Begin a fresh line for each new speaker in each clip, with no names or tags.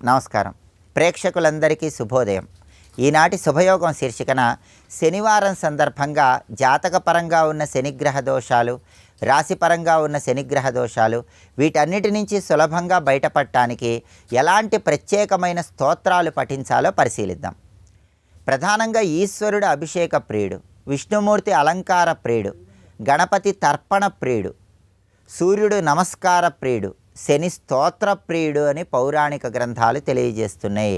నమస్కారం. ప్రేక్షకులందరికీ శుభోదయం. ఈనాటి శుభయోగం శీర్షికన శనివారం సందర్భంగా జాతకపరంగా ఉన్న శనిగ్రహ దోషాలు, రాశిపరంగా ఉన్న శనిగ్రహ దోషాలు, వీటన్నిటి నుంచి సులభంగా బయటపడటానికి ఎలాంటి ప్రత్యేకమైన స్తోత్రాలు పఠించాలో పరిశీలిద్దాం. ప్రధానంగా ఈశ్వరుడు అభిషేక ప్రియుడు, విష్ణుమూర్తి అలంకార ప్రియుడు, గణపతి తర్పణ ప్రియుడు, సూర్యుడు నమస్కార ప్రియుడు, శని స్తోత్ర ప్రియుడు అని పౌరాణిక గ్రంథాలు తెలియజేస్తున్నాయి.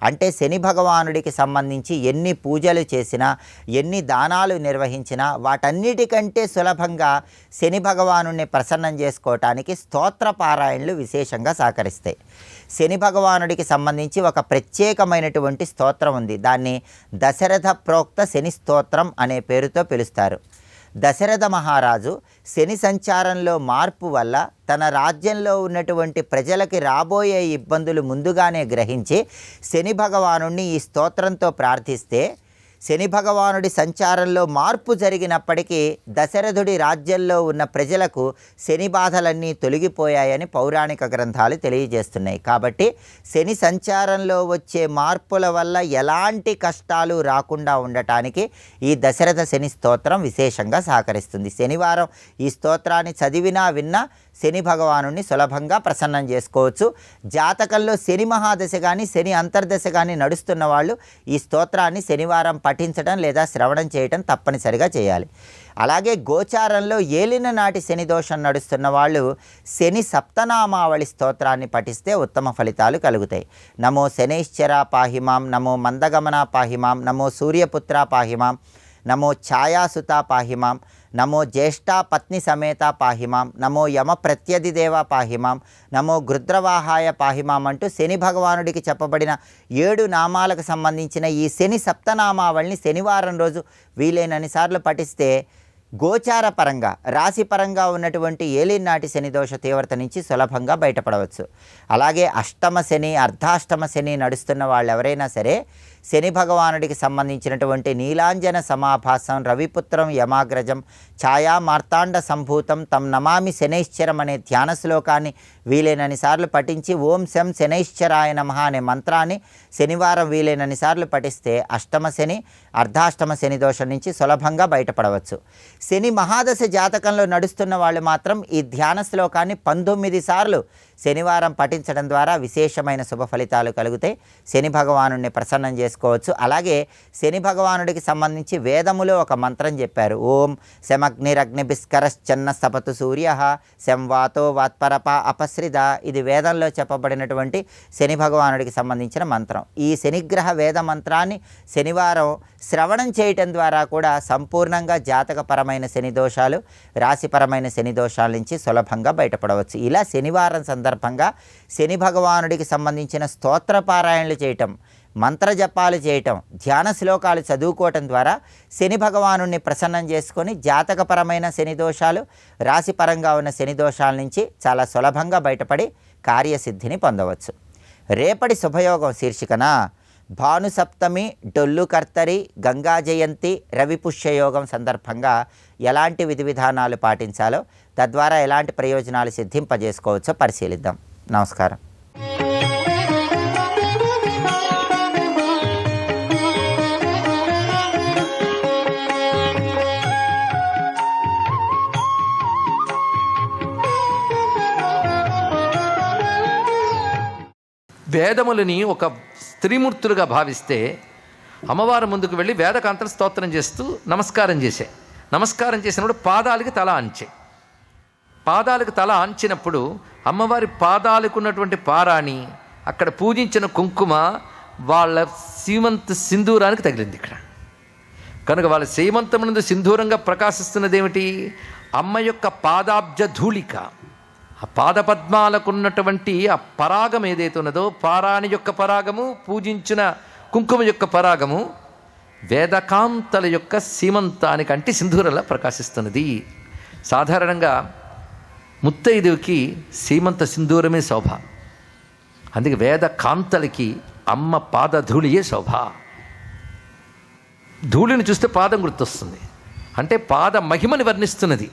అంటే శని భగవానుడికి సంబంధించి ఎన్ని పూజలు చేసినా, ఎన్ని దానాలు నిర్వహించినా వాటన్నిటికంటే సులభంగా శని భగవానుడిని ప్రసన్నం చేసుకోవటానికి స్తోత్ర పారాయణలు విశేషంగా సహకరిస్తాయి. శని భగవానుడికి సంబంధించి ఒక ప్రత్యేకమైనటువంటి స్తోత్రం ఉంది. దాన్ని దశరథ ప్రోక్త శని స్తోత్రం అనే పేరుతో పిలుస్తారు. దశరథ మహారాజు శని సంచారంలో మార్పు వల్ల తన రాజ్యంలో ఉన్నటువంటి ప్రజలకి రాబోయే ఇబ్బందులు ముందుగానే గ్రహించి శని భగవానుడిని ఈ స్తోత్రంతో ప్రార్థిస్తే శని భగవానుడి సంచారంలో మార్పు జరిగినప్పటికీ దశరథుడి రాజ్యంలో ఉన్న ప్రజలకు శని బాధలన్నీ తొలగిపోయాయని పౌరాణిక గ్రంథాలు తెలియజేస్తున్నాయి. కాబట్టి శని సంచారంలో వచ్చే మార్పుల వల్ల ఎలాంటి కష్టాలు రాకుండా ఉండటానికి ఈ దశరథ శని స్తోత్రం విశేషంగా సహకరిస్తుంది. శనివారం ఈ స్తోత్రాన్ని చదివినా విన్నా శని భగవానుడిని సులభంగా ప్రసన్నం చేసుకోవచ్చు. జాతకంలో శని మహాదశ కానీ శని అంతర్దశ కానీ నడుస్తున్న వాళ్ళు ఈ స్తోత్రాన్ని శనివారం పఠించడం లేదా శ్రవణం చేయటం తప్పనిసరిగా చేయాలి. అలాగే గోచారంలో ఏలిన నాటి శని దోషం నడుస్తున్న వాళ్ళు శని సప్తనామావళి స్తోత్రాన్ని పఠిస్తే ఉత్తమ ఫలితాలు కలుగుతాయి. నమో శనైశ్చర పాహిమాం, నమో మందగమన పాహిమాం, నమో సూర్యపుత్ర పాహిమాం, నమో ఛాయాసుత పాహిమాం, నమో జ్యేష్ఠ పత్ని సమేత పాహిమాం, నమో యమ ప్రత్యధిదేవ పాహిమాం, నమో గృద్రవాహాయ పాహిమాం అంటూ శని భగవానుడికి చెప్పబడిన 7 నామాలకు సంబంధించిన ఈ శని సప్తనామావళిని శనివారం రోజు వీలైనన్ని సార్లు పఠిస్తే గోచార పరంగా రాశిపరంగా ఉన్నటువంటి ఏలినాటి శని దోష తీవ్రత నుంచి సులభంగా బయటపడవచ్చు. అలాగే అష్టమ శని, అర్ధాష్టమ శని నడుస్తున్న వాళ్ళు ఎవరైనా సరే శని భగవానుడికి సంబంధించినటువంటి నీలాంజన సమాభాసం, రవిపుత్రం యమాగ్రజం, ఛాయా మార్తాండ సంభూతం తం నమామి శనైశ్చరం అనే ధ్యాన శ్లోకాన్ని వీలైనన్ని సార్లు పఠించి ఓం శం శనైశ్చరాయ నమః అనే మంత్రాన్ని శనివారం వీలైనన్ని సార్లు పఠిస్తే అష్టమ శని, అర్ధాష్టమ శని దోషం నుంచి సులభంగా బయటపడవచ్చు. శని మహాదశ జాతకంలో నడుస్తున్న వాళ్ళు మాత్రం ఈ ధ్యాన శ్లోకాన్ని 19 సార్లు శనివారం పఠించడం ద్వారా విశేషమైన శుభ ఫలితాలు కలుగుతాయి. శని భగవానుడిని ప్రసన్నం చేసుకోవచ్చు. అలాగే శని భగవానుడికి సంబంధించి వేదములో ఒక మంత్రం చెప్పారు. ఓం శమగ్నిరగ్నిభిస్కరశ్చన్న సపతు సూర్య శంవాతో వాత్పరప అపశ్రిద. ఇది వేదంలో చెప్పబడినటువంటి శని భగవానుడికి సంబంధించిన మంత్రం. ఈ శనిగ్రహ వేద మంత్రాన్ని శనివారం శ్రవణం చేయటం ద్వారా కూడా సంపూర్ణంగా జాతకపరమైన శని దోషాలు, రాశిపరమైన శని దోషాల నుంచి సులభంగా బయటపడవచ్చు. ఇలా శనివారం సందర్భంగా శని భగవానుడికి సంబంధించిన స్తోత్ర పారాయణలు చేయటం, మంత్రజపాలు చేయటం, ధ్యాన శ్లోకాలు చదువుకోవటం ద్వారా శని భగవానుడిని ప్రసన్నం చేసుకొని జాతకపరమైన శని దోషాలు, రాశిపరంగా ఉన్న శని దోషాల నుంచి చాలా సులభంగా బయటపడి కార్యసిద్ధిని పొందవచ్చు. రేపటి శుభయోగం శీర్షికన భానుసప్తమి, డొల్లు కర్తరి, గంగా జయంతి, రవి పుష్యయోగం సందర్భంగా ఎలాంటి విధి విధానాలు పాటించాలో, తద్వారా ఎలాంటి ప్రయోజనాలు సిద్ధింపజేసుకోవచ్చో పరిశీలిద్దాం. నమస్కారం.
వేదములని ఒక స్త్రీమూర్తులుగా భావిస్తే అమ్మవారి ముందుకు వెళ్ళి వేదకాంతలు స్తోత్రం చేస్తూ నమస్కారం చేసినప్పుడు పాదాలకి తల ఆంచే. పాదాలకు తల ఆంచినప్పుడు అమ్మవారి పాదాలకు ఉన్నటువంటి పారాణి, అక్కడ పూజించిన కుంకుమ వాళ్ళ సీమంత సింధూరానికి తగిలింది ఇక్కడ. కనుక వాళ్ళ సీమంతమునందు సింధూరంగా ప్రకాశిస్తున్నది ఏమిటి? అమ్మ యొక్క పాదాబ్జ ధూళిక. ఆ పాదపద్మాలకు ఉన్నటువంటి ఆ పరాగం ఏదైతే ఉన్నదో, పారాణి యొక్క పరాగము, పూజించిన కుంకుమ యొక్క పరాగము వేదకాంతల యొక్క సీమంతానికి అంటి సింధూరలా ప్రకాశిస్తున్నది. సాధారణంగా ముత్తైదువుకి సీమంత సింధూరమే శోభ. అందుకే వేదకాంతలకి అమ్మ పాదధూళియే శోభ. ధూళిని చూస్తే పాదం గుర్తొస్తుంది. అంటే పాద మహిమని వర్ణిస్తున్నది.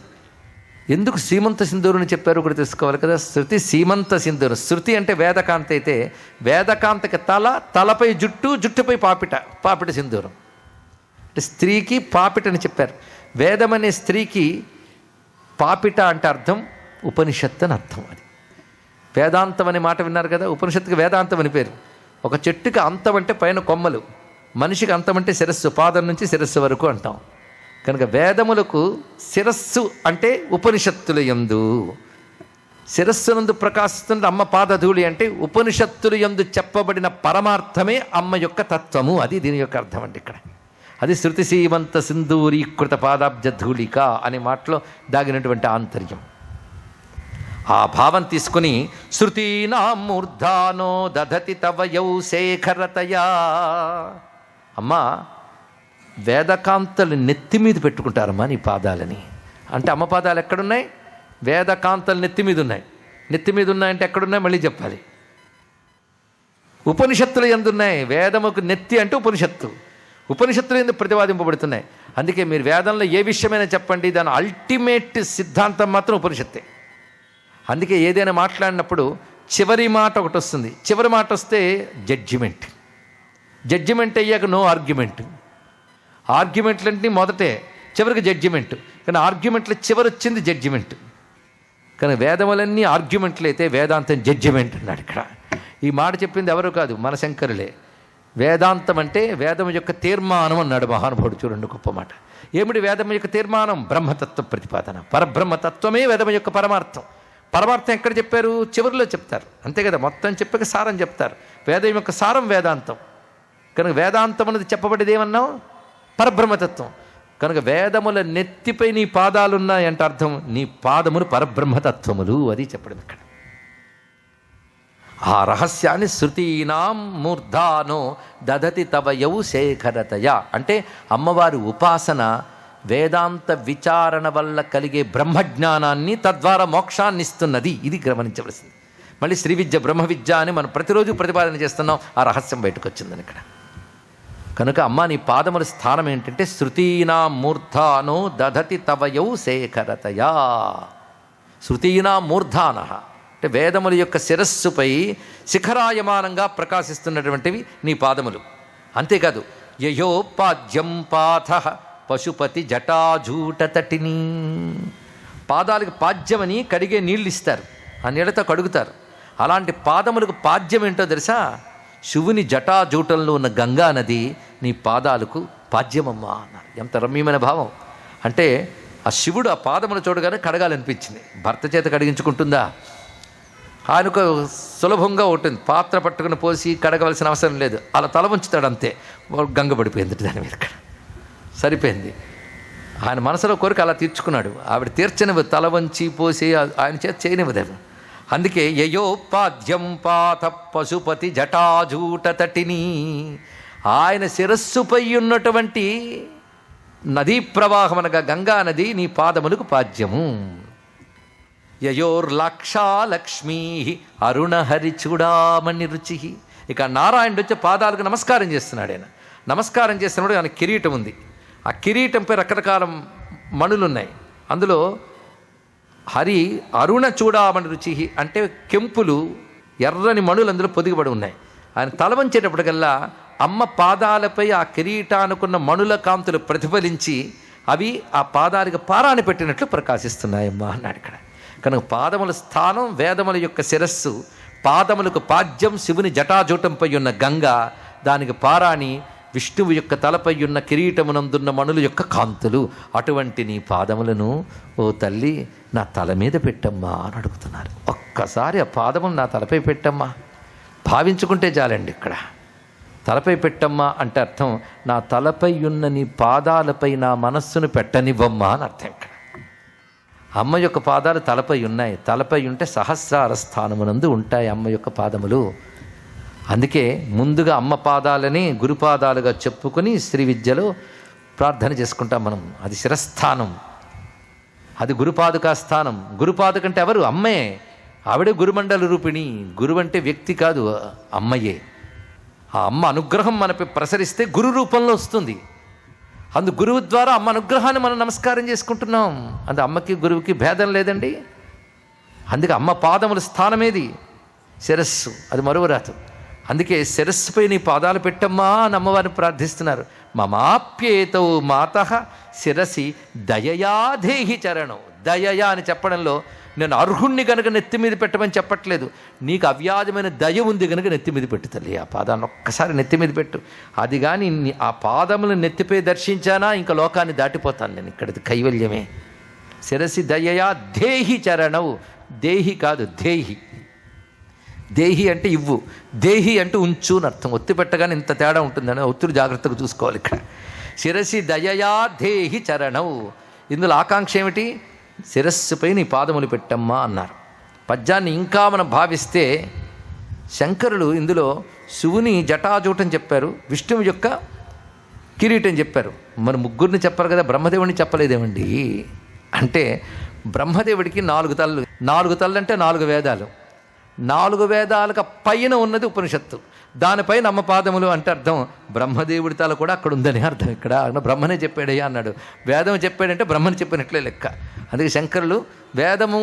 ఎందుకు సీమంత సింధూరుని చెప్పారు కూడా తెలుసుకోవాలి కదా. శృతి సీమంత సింధూరు. శృతి అంటే వేదకాంత అయితే వేదకాంతకి తలపై జుట్టు, జుట్టుపై పాపిట సింధూరం. అంటే స్త్రీకి పాపిటని చెప్పారు. వేదం అనే స్త్రీకి పాపిట అంటే అర్థం ఉపనిషత్తు అని అర్థం. అది వేదాంతం అనే మాట విన్నారు కదా. ఉపనిషత్తుకి వేదాంతం అని పేరు. ఒక చెట్టుకి అంతం అంటే పైన కొమ్మలు, మనిషికి అంతం అంటే శిరస్సు, పాదం నుంచి శిరస్సు వరకు అంటాం. కనుక వేదములకు శిరస్సు అంటే ఉపనిషత్తుల యందు, శిరస్సునందు ప్రకాశిస్తున్న అమ్మ పాదధూళి అంటే ఉపనిషత్తుల యందు చెప్పబడిన పరమార్థమే అమ్మ యొక్క తత్వము. అది దీని యొక్క అర్థం అండి ఇక్కడ. అది శృతి సీమంత సింధూరీకృత పాదాబ్జ ధూళిక అనే మాటలో దాగినటువంటి ఆంతర్యం. ఆ భావం తీసుకుని శృతీనాం మూర్ధానో దధతి తవ యౌ శేఖరతయా. అమ్మా, వేదకాంతలు నెత్తి మీద పెట్టుకుంటారమ్మా నీ పాదాలని. అంటే అమ్మ పాదాలు ఎక్కడున్నాయి? వేదకాంతలు నెత్తి మీద ఉన్నాయి. నెత్తి మీద ఉన్నాయంటే ఎక్కడున్నాయి మళ్ళీ చెప్పాలి. ఉపనిషత్తులు ఎందున్నాయి? వేదముకు నెత్తి అంటే ఉపనిషత్తులు ఎందుకు ప్రతిపాదింపబడుతున్నాయి. అందుకే మీరు వేదంలో ఏ విషయమైనా చెప్పండి, దాని అల్టిమేట్ సిద్ధాంతం మాత్రం ఉపనిషత్తే. అందుకే ఏదైనా మాట్లాడినప్పుడు చివరి మాట ఒకటి వస్తుంది. చివరి మాట వస్తే జడ్జిమెంట్ అయ్యాక నో ఆర్గ్యుమెంట్లన్నీ మొదటే, చివరికి జడ్జిమెంట్. కానీ ఆర్గ్యుమెంట్ల చివరి వచ్చింది జడ్జిమెంట్. కానీ వేదములన్నీ ఆర్గ్యుమెంట్లు అయితే వేదాంతం జడ్జిమెంట్ అన్నాడు ఇక్కడ. ఈ మాట చెప్పింది ఎవరు కాదు, మన శంకరులే. వేదాంతం అంటే వేదం యొక్క తీర్మానం అన్నాడు మహానుభావుడు. చూడండి గొప్ప మాట. ఏమిటి వేదం యొక్క తీర్మానం? బ్రహ్మతత్వ ప్రతిపాదన. పరబ్రహ్మతత్వమే వేదం యొక్క పరమార్థం. పరమార్థం ఎక్కడ చెప్పారు? చివరిలో చెప్తారు, అంతే కదా. మొత్తం చెప్పక సారం చెప్తారు. వేదం యొక్క సారం వేదాంతం. కనుక వేదాంతం అనేది చెప్పబడేది ఏమన్నాం? పరబ్రహ్మతత్వం. కనుక వేదముల నెత్తిపై నీ పాదాలున్నాయంటే అర్థం నీ పాదములు పరబ్రహ్మతత్వములు. అది చెప్పడం ఇక్కడ. ఆ రహస్యాన్ని శృతీనాం మూర్ధానో దధతి తవ యౌ శేఖరతయ అంటే అమ్మవారి ఉపాసన వేదాంత విచారణ వల్ల కలిగే బ్రహ్మజ్ఞానాన్ని, తద్వారా మోక్షాన్ని ఇస్తున్నది. ఇది గమనించవలసింది. మళ్ళీ శ్రీ విద్య బ్రహ్మ విద్య అని మనం ప్రతిరోజు ప్రతిపాదన చేస్తున్నాం. ఆ రహస్యం బయటకు వచ్చిందని ఇక్కడ. కనుక అమ్మ నీ పాదముల స్థానం ఏంటంటే శృతీనాం మూర్ధానో దధతి తవ యౌ శేఖరతయా. శృతీనాం మూర్ధాన అంటే వేదముల యొక్క శిరస్సుపై శిఖరాయమానంగా ప్రకాశిస్తున్నటువంటివి నీ పాదములు. అంతేకాదు యయోపాద్యం పాథ పశుపతి జటాజూటతటిని. పాదాలకు పాద్యమని కడిగే నీళ్ళు ఇస్తారు, ఆ నీళ్ళతో కడుగుతారు. అలాంటి పాదములకు పాద్యం ఏంటో తెలుసా? శివుని జటాజూటంలో ఉన్న గంగా నది నీ పాదాలకు పాద్యమమ్మా అన్నారు. ఎంత రమ్యమైన భావం. అంటే ఆ శివుడు ఆ పాదమును చూడగానే కడగాలనిపించింది. భర్త చేత కడిగించుకుంటుందా? ఆయనకు సులభంగా ఉంటుంది. పాత్ర పట్టుకుని పోసి కడగవలసిన అవసరం లేదు. అలా తల ఉంచుతాడు అంతే. గంగ పడిపోయింది దాని మీద. సరిపోయింది. ఆయన మనసులో కోరిక అలా తీర్చుకున్నాడు. ఆవిడ తీర్చనివ్వదు, తల వంచి పోసి ఆయన చేత చేయనివ్వదేమో. అందుకే యయోపాద్యం పాత పశుపతి జటాజూటతటిని. ఆయన శిరస్సుపై ఉన్నటువంటి నదీ ప్రవాహం అనగా గంగా నది నీ పాదములకు పాద్యము. యయోర్లాక్షాలక్ష్మీ అరుణహరి చూడామణి రుచి. ఇక నారాయణుడు వచ్చే పాదాలకు నమస్కారం చేస్తున్నాడు. ఆయన నమస్కారం చేస్తున్నప్పుడు ఆయన కిరీటం ఉంది. ఆ కిరీటంపై రకరకాల మణులున్నాయి. అందులో హరి అరుణ చూడామణి రుచి అంటే కెంపులు, ఎర్రని మణులు అందులో పొదిగిపడి ఉన్నాయి. ఆయన తల వంచేటప్పటికల్లా అమ్మ పాదాలపై ఆ కిరీటానుకున్న మణుల కాంతులు ప్రతిఫలించి అవి ఆ పాదాలకు పారాని పెట్టినట్లు ప్రకాశిస్తున్నాయమ్మా అన్నాడు ఇక్కడ. కనుక పాదముల స్థానం వేదముల యొక్క శిరస్సు, పాదములకు పాద్యం శివుని జటాజూటంపై ఉన్న గంగ, దానికి పారాణి విష్ణువు యొక్క తలపై ఉన్న కిరీటమునందున్న మణుల యొక్క కాంతులు. అటువంటి నీ పాదములను ఓ తల్లి నా తల మీద పెట్టమ్మా అని అడుగుతున్నారు. ఒక్కసారి ఆ పాదములు నా తలపై పెట్టమ్మా భావించుకుంటే చాలండి. ఇక్కడ తలపై పెట్టమ్మా అంటే అర్థం నా తలపై ఉన్న నీ పాదాలపై నా మనస్సును పెట్టనివ్వమ్మా అని అర్థం. ఇక్కడ అమ్మ యొక్క పాదాలు తలపై ఉన్నాయి. తలపై ఉంటే సహస్రార స్థానమునందు ఉంటాయి అమ్మ యొక్క పాదములు. అందుకే ముందుగా అమ్మ పాదాలని గురుపాదాలుగా చెప్పుకొని శ్రీ విద్యలో ప్రార్థన చేసుకుంటాం మనం. అది శిరస్థానం, అది గురుపాదుకా స్థానం. గురుపాదుక అంటే ఎవరు? అమ్మే. ఆవిడే గురుమండల రూపిణి. గురువు అంటే వ్యక్తి కాదు, అమ్మయే. ఆ అమ్మ అనుగ్రహం మనపై ప్రసరిస్తే గురు రూపంలో వస్తుంది. అందు గురువు ద్వారా అమ్మ అనుగ్రహాన్ని మనం నమస్కారం చేసుకుంటున్నాం. అందు అమ్మకి గురువుకి భేదం లేదండి. అందుకే అమ్మ పాదముల స్థానమేది శిరస్సు, అది మరువరాదు. అందుకే శిరస్సుపై నీ పాదాలు పెట్టమ్మా అని అమ్మవారిని ప్రార్థిస్తున్నారు. మమాప్యేతౌ మాతః శిరసి దయయా దేహి చరణం. దయయా అని చెప్పడంలో నేను అర్హుణ్ణి కనుక నెత్తి మీద పెట్టమని చెప్పట్లేదు. నీకు అవ్యాజమైన దయ ఉంది కనుక నెత్తి మీద పెట్టు తల్లి. ఆ పాదాన్ని ఒక్కసారి నెత్తి మీద పెట్టు. అది కానీ ఆ పాదములను నెత్తిపై దర్శించానా ఇంకా లోకాన్ని దాటిపోతాను నేను. ఇక్కడిది కైవల్యమే. శిరసి దయయా దేహి చరణవు. దేహి కాదు దేహి. దేహి అంటే ఇవ్వు, దేహి అంటే ఉంచు అని అర్థం. ఒత్తి పెట్టగానే ఇంత తేడా ఉంటుందని ఒత్తుడు జాగ్రత్తగా చూసుకోవాలి ఇక్కడ. శిరసి దయయా దేహి చరణవు. ఇందులో ఆకాంక్ష ఏమిటి? శిరస్సుపై నీ పాదములు పెట్టమ్మా అన్నారు. పద్యాన్ని ఇంకా మనం భావిస్తే శంకరులు ఇందులో శివుని జటాజూటం చెప్పారు, విష్ణువు యొక్క కిరీటం చెప్పారు. మరి ముగ్గురిని చెప్పారు కదా, బ్రహ్మదేవుడిని చెప్పలేదేమండి అంటే బ్రహ్మదేవుడికి 4 తలలు. 4 తలలు అంటే 4 వేదాలు. 4 వేదాలకు పైన ఉన్నది ఉపనిషత్తు, దానిపైన అమ్మ పాదములు అంటే అర్థం బ్రహ్మదేవుడి తల కూడా అక్కడ ఉందని అర్థం. ఇక్కడ బ్రహ్మనే చెప్పాడయ్యా అన్నాడు. వేదం చెప్పాడంటే బ్రహ్మని చెప్పినట్లే లెక్క. అందుకే శంకరులు వేదము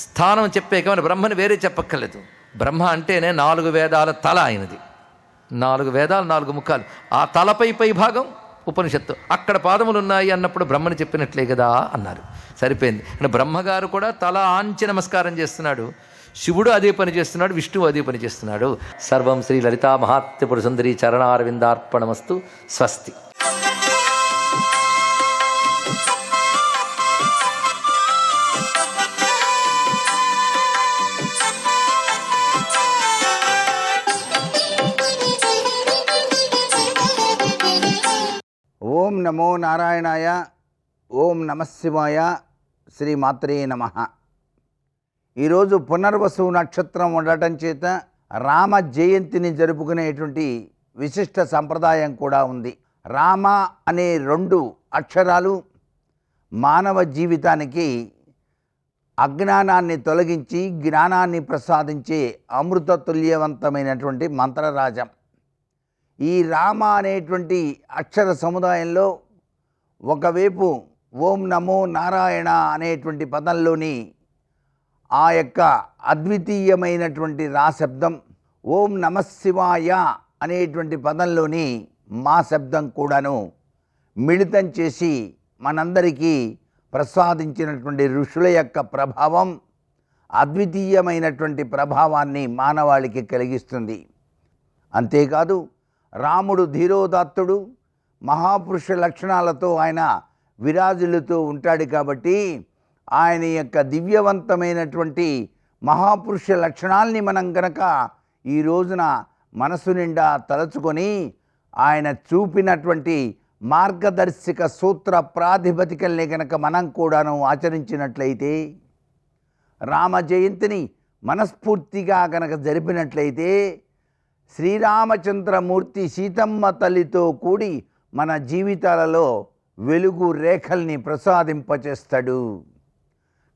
స్థానం చెప్పాక మన బ్రహ్మని వేరే చెప్పక్కర్లేదు. బ్రహ్మ అంటేనే 4 వేదాల తల ఆయనది. 4 వేదాలు 4 ముఖాలు. ఆ తలపై పై భాగం ఉపనిషత్తు. అక్కడ పాదములు ఉన్నాయి అన్నప్పుడు బ్రహ్మని చెప్పినట్లే కదా అన్నారు. సరిపోయింది. అంటే బ్రహ్మగారు కూడా తల ఆంచి నమస్కారం చేస్తున్నాడు, శివుడు అదే పని చేస్తున్నాడు, విష్ణువు అదే పని చేస్తున్నాడు. సర్వం శ్రీ లలితా మహాత్రిపుర సుందరి చరణారవిందార్పణమస్తు. స్వస్తి.
ఓం నమో నారాయణాయ. ఓం నమశివాయ. శ్రీ మాత్రే నమః. ఈరోజు పునర్వసు నక్షత్రం ఉండటం చేత రామ జయంతిని జరుపుకునేటువంటి విశిష్ట సంప్రదాయం కూడా ఉంది. రామ అనే 2 అక్షరాలు మానవ జీవితానికి అజ్ఞానాన్ని తొలగించి జ్ఞానాన్ని ప్రసాదించే అమృతతుల్యవంతమైనటువంటి మంత్రరాజం. ఈ రామ అనేటువంటి అక్షర సముదాయంలో ఒకవైపు ఓం నమో నారాయణ అనేటువంటి పదంలోని ఆ యొక్క అద్వితీయమైనటువంటి రా శబ్దం, ఓం నమశివాయ అనేటువంటి పదంలోని మా శబ్దం కూడాను మిళితం చేసి మనందరికీ ప్రసాదించినటువంటి ఋషుల యొక్క ప్రభావం అద్వితీయమైనటువంటి ప్రభావాన్ని మానవాళికి కలిగిస్తుంది. అంతేకాదు రాముడు ధీరోదాత్తుడు, మహాపురుష లక్షణాలతో ఆయన విరాజులుతూ ఉంటాడు. కాబట్టి ఆయన యొక్క దివ్యవంతమైనటువంటి మహాపురుష లక్షణాల్ని మనం గనక ఈ రోజున మనసు నిండా తలచుకొని ఆయన చూపినటువంటి మార్గదర్శక సూత్ర ప్రాతిపదికల్ని గనక మనం కూడాను ఆచరించినట్లయితే, రామ జయంతిని మనస్ఫూర్తిగా గనక జరిపినట్లయితే శ్రీరామచంద్రమూర్తి సీతమ్మ తల్లితో కూడి మన జీవితాలలో వెలుగు రేఖల్ని ప్రసాదింపచేస్తాడు.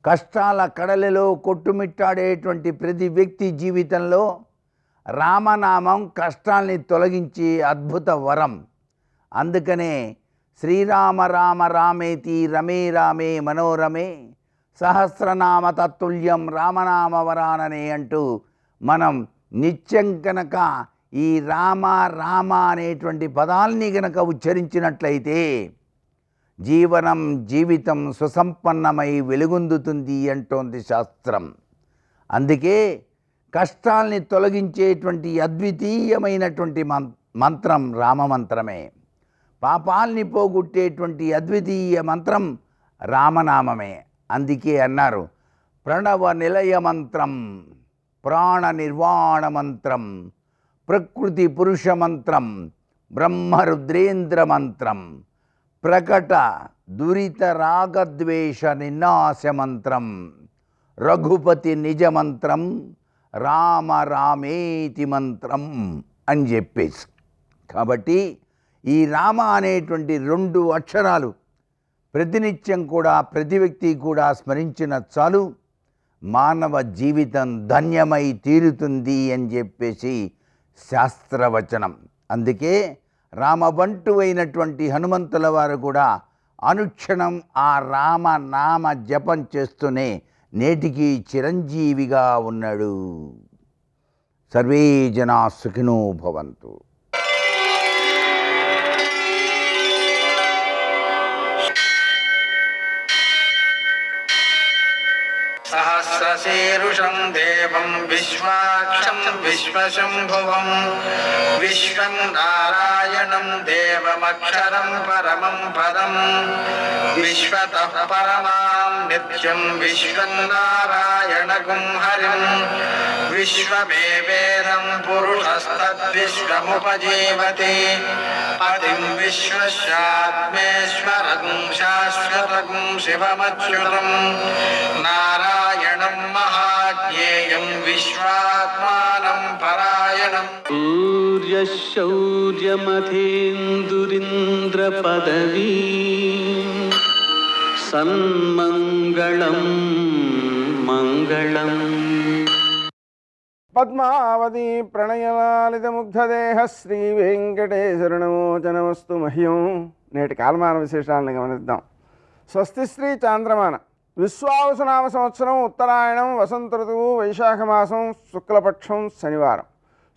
కష్టాల కడలిలో కొట్టుమిట్టాడేటువంటి ప్రతి వ్యక్తి జీవితంలో రామనామం కష్టాల్ని తొలగించే అద్భుత వరం. అందుకనే శ్రీరామ రామ రామేతి రమే రామే మనోరమే సహస్రనామ తత్తుల్యం రామనామ వరాననే అంటూ మనం నిత్యం కనుక ఈ రామ రామ అనేటువంటి పదాల్ని గనక ఉచ్చరించినట్లయితే జీవనం జీవితం సుసంపన్నమై వెలుగొందుతుంది అంటోంది శాస్త్రం. అందుకే కష్టాల్ని తొలగించేటువంటి అద్వితీయమైనటువంటి మంత్రం రామమంత్రమే. పాపాల్ని పోగొట్టేటువంటి అద్వితీయ మంత్రం రామనామమే. అందుకే అన్నారు, ప్రణవ నిలయ మంత్రం, ప్రాణ నిర్వాణ మంత్రం, ప్రకృతి పురుష మంత్రం, బ్రహ్మరుద్రేంద్ర మంత్రం, ప్రకట దురిత రాగద్వేష నిన్నాశ మంత్రం, రఘుపతి నిజ మంత్రం, రామ రామేతి మంత్రం అని చెప్పేసి. కాబట్టి ఈ రామ అనేటువంటి 2 అక్షరాలు ప్రతినిత్యం కూడా ప్రతి వ్యక్తి కూడా స్మరించిన చాలు మానవ జీవితం ధన్యమై తీరుతుంది అని చెప్పేసి శాస్త్రవచనం. అందుకే రామబంటువైనటువంటి హనుమంతుల వారు కూడా అనుక్షణం ఆ రామనామ జపం చేస్తూనే నేటికి చిరంజీవిగా ఉన్నాడు. సర్వే జనా సుఖినో భవంతు.
సహస్రశీరుషం దేవం విశ్వాక్షం విశ్వశంభువం విశ్వం నారాయణం దేవమక్షరం పరమం పదం విశ్వతః పరమాం నిత్యం విశ్వం నారాయణగుం హరిం విశ్వమేవేదం పురుషస్తద్విశ్వముపజీవతి పతిం విశ్వస్యాత్మేశ్వరం శాశ్వతం శివమచ్యుతం నారాయణం మహాజ్ఞేయం విశ్వాత్మానం పరాయణం.
సూర్యశౌర్యమథేందురింద్ర పదవీ సన్మంగళం మంగళం.
పద్మావతి ప్రణయలాలితముగ్ధదేహ శ్రీ వెంకటేశ్వరనమోచనమస్తు మహ్యం. నేటి కాలమాన విశేషాలను గమనిద్దాం. స్వస్తి శ్రీ చాంద్రమాన విశ్వావసునామ సంవత్సరం ఉత్తరాయణం వసంత ఋతువు వైశాఖ మాసం శుక్లపక్షం శనివారం.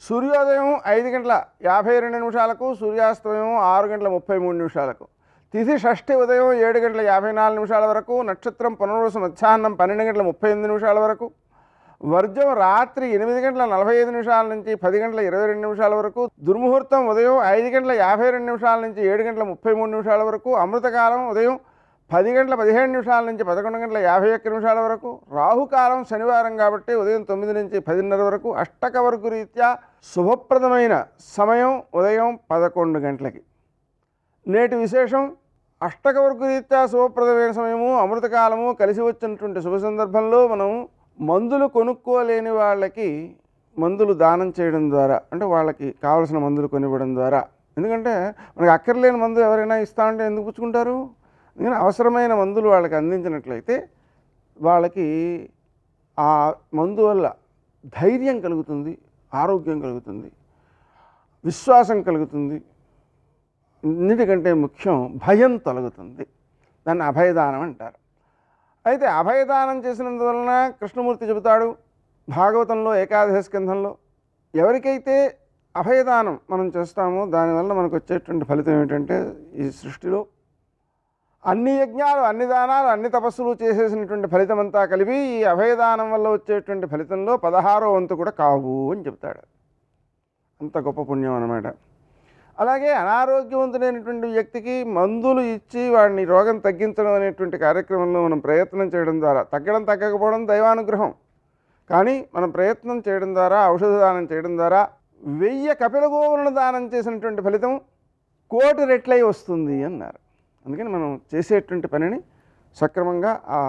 సూర్యోదయం 5:52 సూర్యాస్తమయం 6:33. తిథి షష్ఠి ఉదయం 7:54 వరకు. నక్షత్రం పునర్వసు మధ్యాహ్నం 12:38 వరకు. వర్జం రాత్రి 8:45 నుంచి 10:22 వరకు. దుర్ముహూర్తం ఉదయం 5:52 నుంచి 7:33 వరకు. అమృతకాలం ఉదయం 10:17 నుంచి 11:51 వరకు. రాహుకాలం శనివారం కాబట్టి ఉదయం 9 నుంచి 10:30 వరకు. అష్టకవర్గు రీత్యా శుభప్రదమైన సమయం ఉదయం 11 గంటలకి. నేటి విశేషం అష్టకవర్గు రీత్యా శుభప్రదమైన సమయము అమృతకాలము కలిసి వచ్చినటువంటి శుభ సందర్భంలో మనం మందులు కొనుక్కోలేని వాళ్ళకి మందులు దానం చేయడం ద్వారా, అంటే వాళ్ళకి కావలసిన మందులు కొనివ్వడం ద్వారా. ఎందుకంటే మనకు అక్కర్లేని మందు ఎవరైనా ఇస్తామంటే ఎందుకు పుచ్చుకుంటారు? ఎందుకంటే అవసరమైన మందులు వాళ్ళకి అందించినట్లయితే వాళ్ళకి ఆ మందు వల్ల ధైర్యం కలుగుతుంది, ఆరోగ్యం కలుగుతుంది, విశ్వాసం కలుగుతుంది. అన్నిటికంటే ముఖ్యం భయం తొలగుతుంది. దాన్ని అభయదానం అంటారు. అయితే అభయదానం చేసినందువలన కృష్ణమూర్తి చెబుతాడు భాగవతంలో ఏకాదశ స్కంధంలో, ఎవరికైతే అభయదానం మనం చేస్తామో దానివల్ల మనకు వచ్చేటువంటి ఫలితం ఏమిటంటే ఈ సృష్టిలో అన్ని యజ్ఞాలు, అన్ని దానాలు, అన్ని తపస్సులు చేసేసినటువంటి ఫలితం అంతా కలిపి ఈ అభయదానం వల్ల వచ్చేటువంటి ఫలితంలో 16వ వంతు కూడా కావు అని చెప్తాడు. అంత గొప్ప పుణ్యం అన్నమాట. అలాగే అనారోగ్యవంతుడైనటువంటి వ్యక్తికి మందులు ఇచ్చి వాడిని రోగం తగ్గించడం అనేటువంటి కార్యక్రమంలో మనం ప్రయత్నం చేయడం ద్వారా, తగ్గడం తగ్గకపోవడం దైవానుగ్రహం, కానీ మనం ప్రయత్నం చేయడం ద్వారా, ఔషధ దానం చేయడం ద్వారా 1000 కపిల గోవులను దానం చేసినటువంటి ఫలితం 1,000,000 రెట్లై వస్తుంది అన్నారు. అందుకని మనం చేసేటువంటి పనిని సక్రమంగా ఆ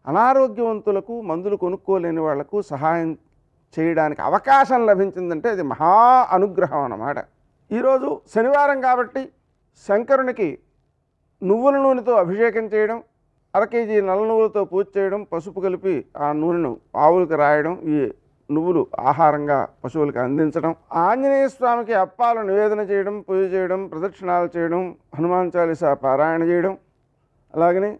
అనారోగ్యవంతులకు, మందులు కొనుక్కోలేని వాళ్లకు సహాయం చేయడానికి అవకాశం లభించిందంటే అది మహా అనుగ్రహం అన్నమాట. ఈరోజు శనివారం కాబట్టి శంకరునికి నువ్వుల నూనెతో అభిషేకం చేయడం, 1 కేజీ నల్ల నువ్వులతో పూజ చేయడం, పసుపు కలిపి ఆ నూనెను ఆవులకు రాయడం, ఈ నువ్వులు ఆహారంగా పశువులకు అందించడం, ఆంజనేయ స్వామికి అప్పాలు నివేదన చేయడం, పూజ చేయడం, ప్రదక్షిణాలు చేయడం, హనుమాన్ చాలీసా పారాయణ చేయడం, అలాగనే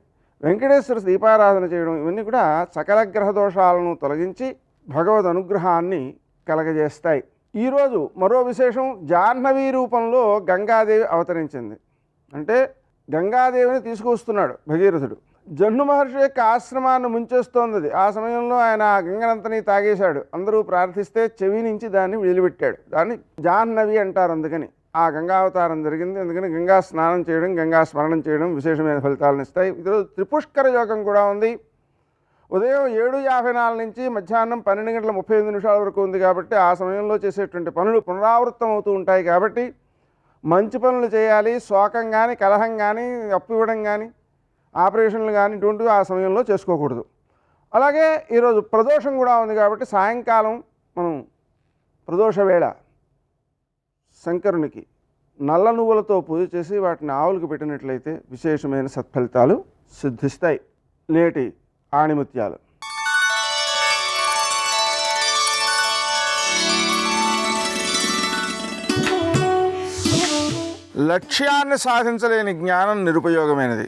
వెంకటేశ్వర దీపారాధన చేయడం, ఇవన్నీ కూడా సకల గ్రహ దోషాలను తొలగించి భగవద్ అనుగ్రహాన్ని కలగజేస్తాయి. ఈరోజు మరో విశేషం, జాహ్నవీ రూపంలో గంగాదేవి అవతరించింది. అంటే గంగాదేవిని తీసుకొస్తున్నాడు భగీరథుడు. జహ్ను మహర్షి యొక్క ఆశ్రమాన్ని ముంచేస్తోంది. ఆ సమయంలో ఆయన గంగనంతని తాగేశాడు. అందరూ ప్రార్థిస్తే చెవి నుంచి దాన్ని వదిలిపెట్టాడు. దాన్ని జాహ్నవి అంటారు. అందుకని ఆ గంగావతారం జరిగింది. అందుకని గంగా స్నానం చేయడం, గంగా స్మరణం చేయడం విశేషమైన ఫలితాలను ఇస్తాయి. ఈరోజు త్రిపుష్కర యోగం కూడా ఉంది. ఉదయం 7:54 నుంచి మధ్యాహ్నం 12:38 వరకు ఉంది కాబట్టి ఆ సమయంలో చేసేటువంటి పనులు పునరావృతం అవుతూ ఉంటాయి. కాబట్టి మంచి పనులు చేయాలి. శోకం కానీ, కలహం కానీ, అప్పు ఇవ్వడం కానీ, ఆపరేషన్లు కానీ ఇటువంటివి ఆ సమయంలో చేసుకోకూడదు. అలాగే ఈరోజు ప్రదోషం కూడా ఉంది కాబట్టి సాయంకాలం మనం ప్రదోష వేళ శంకరునికి నల్ల నువ్వులతో పూజ చేసి వాటిని ఆవులకు పెట్టినట్లయితే విశేషమైన సత్ఫలితాలు సిద్ధిస్తాయి. నేటి ఆణిముత్యాలు. లక్ష్యాన్ని సాధించలేని జ్ఞానం నిరుపయోగమైనది.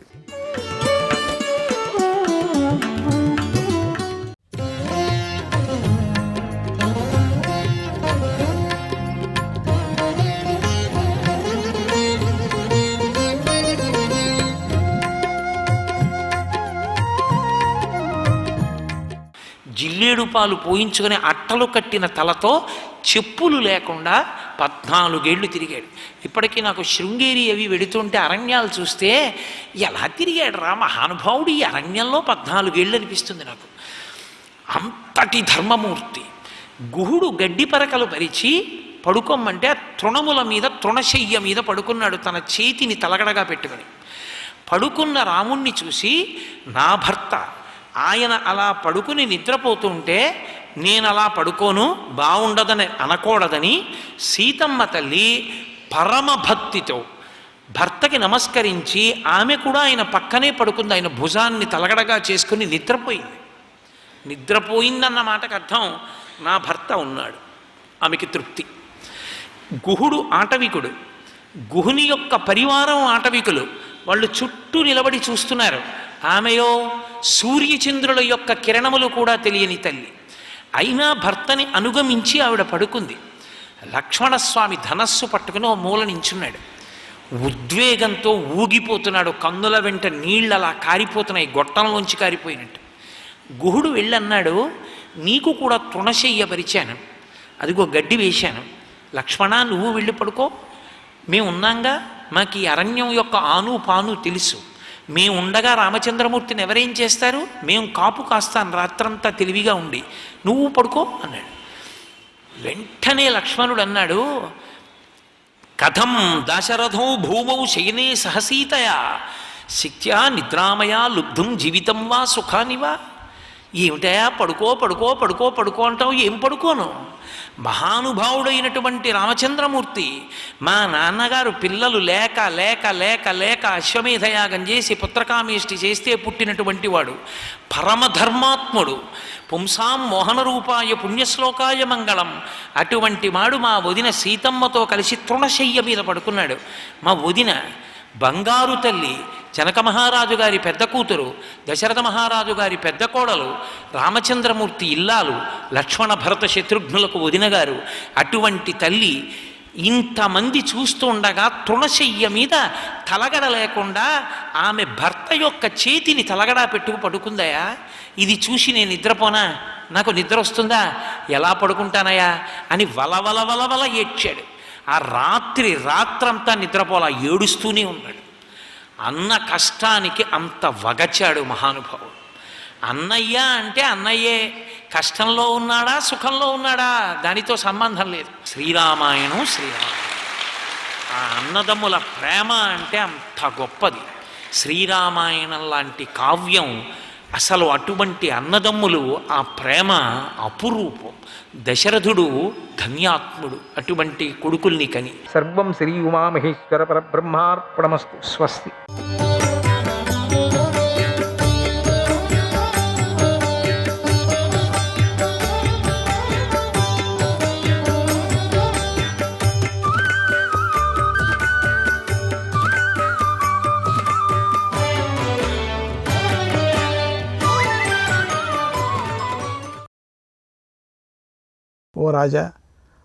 జిల్లేడు పాలు పోయించుకుని అట్టలు కట్టిన తలతో చెప్పులు లేకుండా 14 ఏళ్ళు తిరిగాడు. ఇప్పటికీ నాకు శృంగేరి అవి వెడుతుంటే అరణ్యాలు చూస్తే ఎలా తిరిగాడు రా మహానుభావుడు ఈ అరణ్యంలో 14 ఏళ్ళు అనిపిస్తుంది నాకు. అంతటి ధర్మమూర్తి. గుహుడు గడ్డి పరకలు పరిచి పడుకోమంటే తృణముల మీద తృణశయ్య మీద పడుకున్నాడు, తన చేతిని తలగడగా పెట్టుకుని. పడుకున్న రాముణ్ణి చూసి నా భర్త ఆయన అలా పడుకుని నిద్రపోతుంటే నేను అలా పడుకోను, బాగుండదని అనకూడదని సీతమ్మ తల్లి పరమభక్తితో భర్తకి నమస్కరించి ఆమె కూడా ఆయన పక్కనే పడుకుంది. ఆయన భుజాన్ని తలగడగా చేసుకుని నిద్రపోయింది. నిద్రపోయిందన్న మాటకు అర్థం నా భర్త ఉన్నాడు, ఆమెకి తృప్తి. గుహుడు ఆటవికుడు, గుహుని యొక్క పరివారం ఆటవికులు. వాళ్ళు చుట్టూ నిలబడి చూస్తున్నారు. ఆమెయో సూర్యచంద్రుల యొక్క కిరణములు కూడా తెలియని తల్లి. అయినా భర్తని అనుగమించి ఆవిడ పడుకుంది. లక్ష్మణస్వామి ధనస్సు పట్టుకుని ఓ మూల నించున్నాడు. ఉద్వేగంతో ఊగిపోతున్నాడు. కన్నుల వెంట నీళ్ళు అలా కారిపోతున్నాయి, గొట్టంలోంచి కారిపోయినట్టు. గుహుడు వెళ్ళన్నాడు, నీకు కూడా తృణశయ్య పరిచాను, అదిగో గడ్డి వేశాను, లక్ష్మణ నువ్వు వెళ్ళి పడుకో, మేము ఉన్నాంగా, మాకు ఈ అరణ్యం యొక్క ఆను పాను తెలుసు, మేము ఉండగా రామచంద్రమూర్తిని ఎవరేం చేస్తారు, మేము కాపు కాస్తాను రాత్రంతా తెలివిగా ఉండి, నువ్వు పడుకో అన్నాడు. వెంటనే లక్ష్మణుడు అన్నాడు, కథం దశరథో భూమౌ శయనే సహసీతయా శక్త్యా నిద్రామయా లుబ్ధుం జీవితం వా సుఖానివా. ఏమిటయా పడుకో పడుకో పడుకో పడుకో అంటావు, ఏం పడుకోను? మహానుభావుడైనటువంటి రామచంద్రమూర్తి మా నాన్నగారు పిల్లలు లేక లేక లేక లేక అశ్వమేధయాగం చేసి పుత్రకామేష్టి చేస్తే పుట్టినటువంటి వాడు, పరమధర్మాత్ముడు, పుంసాం మోహన రూపాయ పుణ్యశ్లోకాయ మంగళం. అటువంటి వాడు మా వదిన సీతమ్మతో కలిసి తృణశయ్య మీద పడుకున్నాడు. మా వదిన బంగారు తల్లి, జనక మహారాజు గారి పెద్ద కూతురు, దశరథ మహారాజు గారి పెద్ద కోడలు, రామచంద్రమూర్తి ఇల్లాలు, లక్ష్మణ భరత శత్రుఘ్నులకు వదిన గారు. అటువంటి తల్లి ఇంతమంది చూస్తూ ఉండగా తృణశయ్య మీద తలగడ లేకుండా ఆమె భర్త యొక్క చేతిని తలగడా పెట్టుకు పడుకుందయా. ఇది చూసి నేను నిద్రపోనా, నాకు నిద్ర వస్తుందా, ఎలా పడుకుంటానయా అని వలవల వలవల ఏడ్చాడు. ఆ రాత్రంతా నిద్రపోలా, ఏడుస్తూనే ఉన్నాడు. అన్న కష్టానికి అంత వగచాడు మహానుభావుడు. అన్నయ్య అంటే అన్నయ్యే, కష్టంలో ఉన్నాడా సుఖంలో ఉన్నాడా దానితో సంబంధం లేదు. శ్రీరామాయణం శ్రీరామాయణం. ఆ అన్నదమ్ముల ప్రేమ అంటే అంత గొప్పది. శ్రీరామాయణం లాంటి కావ్యం అసలు అటువంటి అన్నదమ్ములు ఆ ప్రేమ అపురూపం. దశరథుడు ధన్యాత్ముడు అటువంటి కొడుకుల్ని కని.
సర్వం శ్రీ ఉమామహేశ్వర పరబ్రహ్మార్పణమస్తు. స్వస్తి.
ఓ రాజా,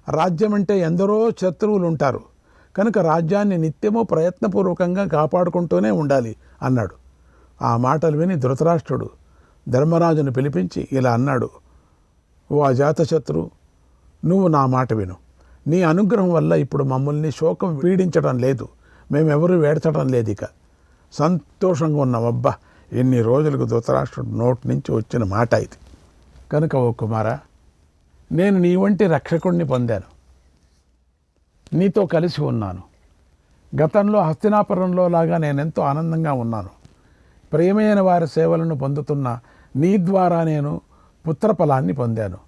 రాజ్యం అంటే ఎందరో శత్రువులు ఉంటారు కనుక రాజ్యాన్ని నిత్యము ప్రయత్నపూర్వకంగా కాపాడుకుంటూనే ఉండాలి అన్నాడు. ఆ మాటలు విని ధృతరాష్ట్రుడు ధర్మరాజును పిలిపించి ఇలా అన్నాడు, ఓ అజాతశత్రు, నువ్వు నా మాట విను. నీ అనుగ్రహం వల్ల ఇప్పుడు మమ్మల్ని శోకం పీడించడం లేదు, మేమెవరూ వేడ్చడం లేదు, ఇక సంతోషంగా ఉన్నాం. అబ్బా, ఎన్ని రోజులకు ధృతరాష్ట్రుడు నోటి నుంచి వచ్చిన మాట ఇది. కనుక ఓ కుమారా, నేను నీ వంటి రక్షకుణ్ణి పొందాను, నీతో కలిసి ఉన్నాను. గతంలో హస్తినాపురంలో లాగా నేనెంతో ఆనందంగా ఉన్నాను. ప్రియమైన వారి సేవలను పొందుతున్న నీ ద్వారా నేను పుత్రఫలాన్ని పొందాను,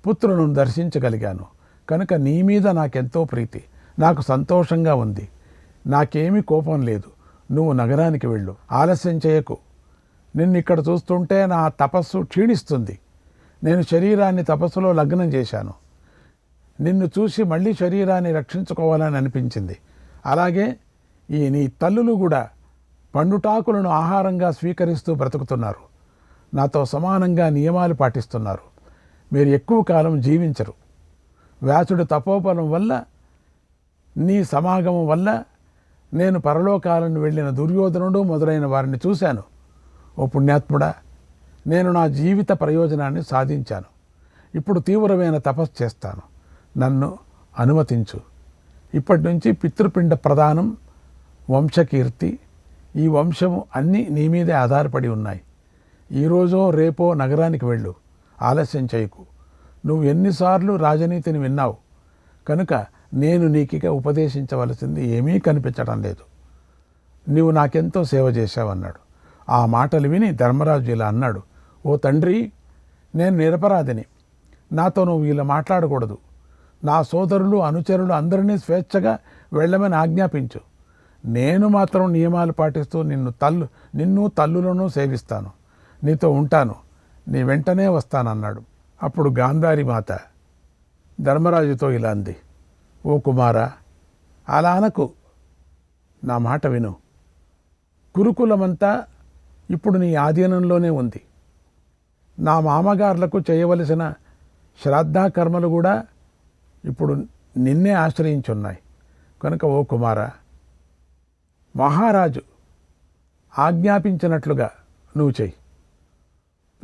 పుత్రులను దర్శించగలిగాను. కనుక నీ మీద నాకెంతో ప్రీతి, నాకు సంతోషంగా ఉంది. నాకేమీ కోపం లేదు. నువ్వు నగరానికి వెళ్ళు, ఆలస్యం చేయకు. నిన్ను ఇక్కడ చూస్తుంటే నా తపస్సు క్షీణిస్తుంది. నేను శరీరాన్ని తపస్సులో లగ్నం చేశాను. నిన్ను చూసి మళ్ళీ శరీరాన్ని రక్షించుకోవాలని అనిపించింది. అలాగే ఈ నీ తల్లులు కూడా పండుటాకులను ఆహారంగా స్వీకరిస్తూ బ్రతుకుతున్నారు. నాతో సమానంగా నియమాలు పాటిస్తున్నారు. మీరు ఎక్కువ కాలం జీవించరు. వ్యాసుడి తపోబలం వల్ల, నీ సమాగమం వల్ల నేను పరలోకాలను వెళ్ళిన దుర్యోధనుడు మొదలైన వారిని చూశాను. ఓ పుణ్యాత్ముడా, నేను నా జీవిత ప్రయోజనాన్ని సాధించాను. ఇప్పుడు తీవ్రమైన తపస్సు చేస్తాను. నన్ను అనుమతించు. ఇప్పటి నుంచి పితృపిండ ప్రదానం, వంశకీర్తి, ఈ వంశము అన్నీ నీ మీదే ఆధారపడి ఉన్నాయి. ఈరోజో రేపో నగరానికి వెళ్ళు, ఆలస్యం చేయకు. నువ్వు ఎన్నిసార్లు రాజనీతిని విన్నావు కనుక నేను నీకిక ఉపదేశించవలసింది ఏమీ కనిపించడం లేదు. నీవు నాకెంతో సేవ చేశావన్నాడు. ఆ మాటలు విని ధర్మరాజు ఇలా అన్నాడు, ఓ తండ్రి, నేను నిరపరాధిని. నాతో నువ్వు ఇలా మాట్లాడకూడదు. నా సోదరులు, అనుచరులు అందరినీ స్వేచ్ఛగా వెళ్ళమని ఆజ్ఞాపించు. నేను మాత్రం నియమాలు పాటిస్తూ నిన్ను తల్లులను సేవిస్తాను. నీతో ఉంటాను. నీ వెంటనే వస్తానన్నాడు. అప్పుడు గాంధారి మాత ధర్మరాజుతో ఇలా అంది, ఓ కుమారా, అలా అనకు. నా మాట విను. కురుకులమంతా ఇప్పుడు నీ ఆధీనంలోనే ఉంది. నా మామగారులకు చేయవలసిన శ్రాద్ధకర్మలు కూడా ఇప్పుడు నిన్నే ఆశ్రయించున్నాయి. కనుక ఓ కుమారా, మహారాజు ఆజ్ఞాపించినట్లుగా నువ్వు చెయ్యి.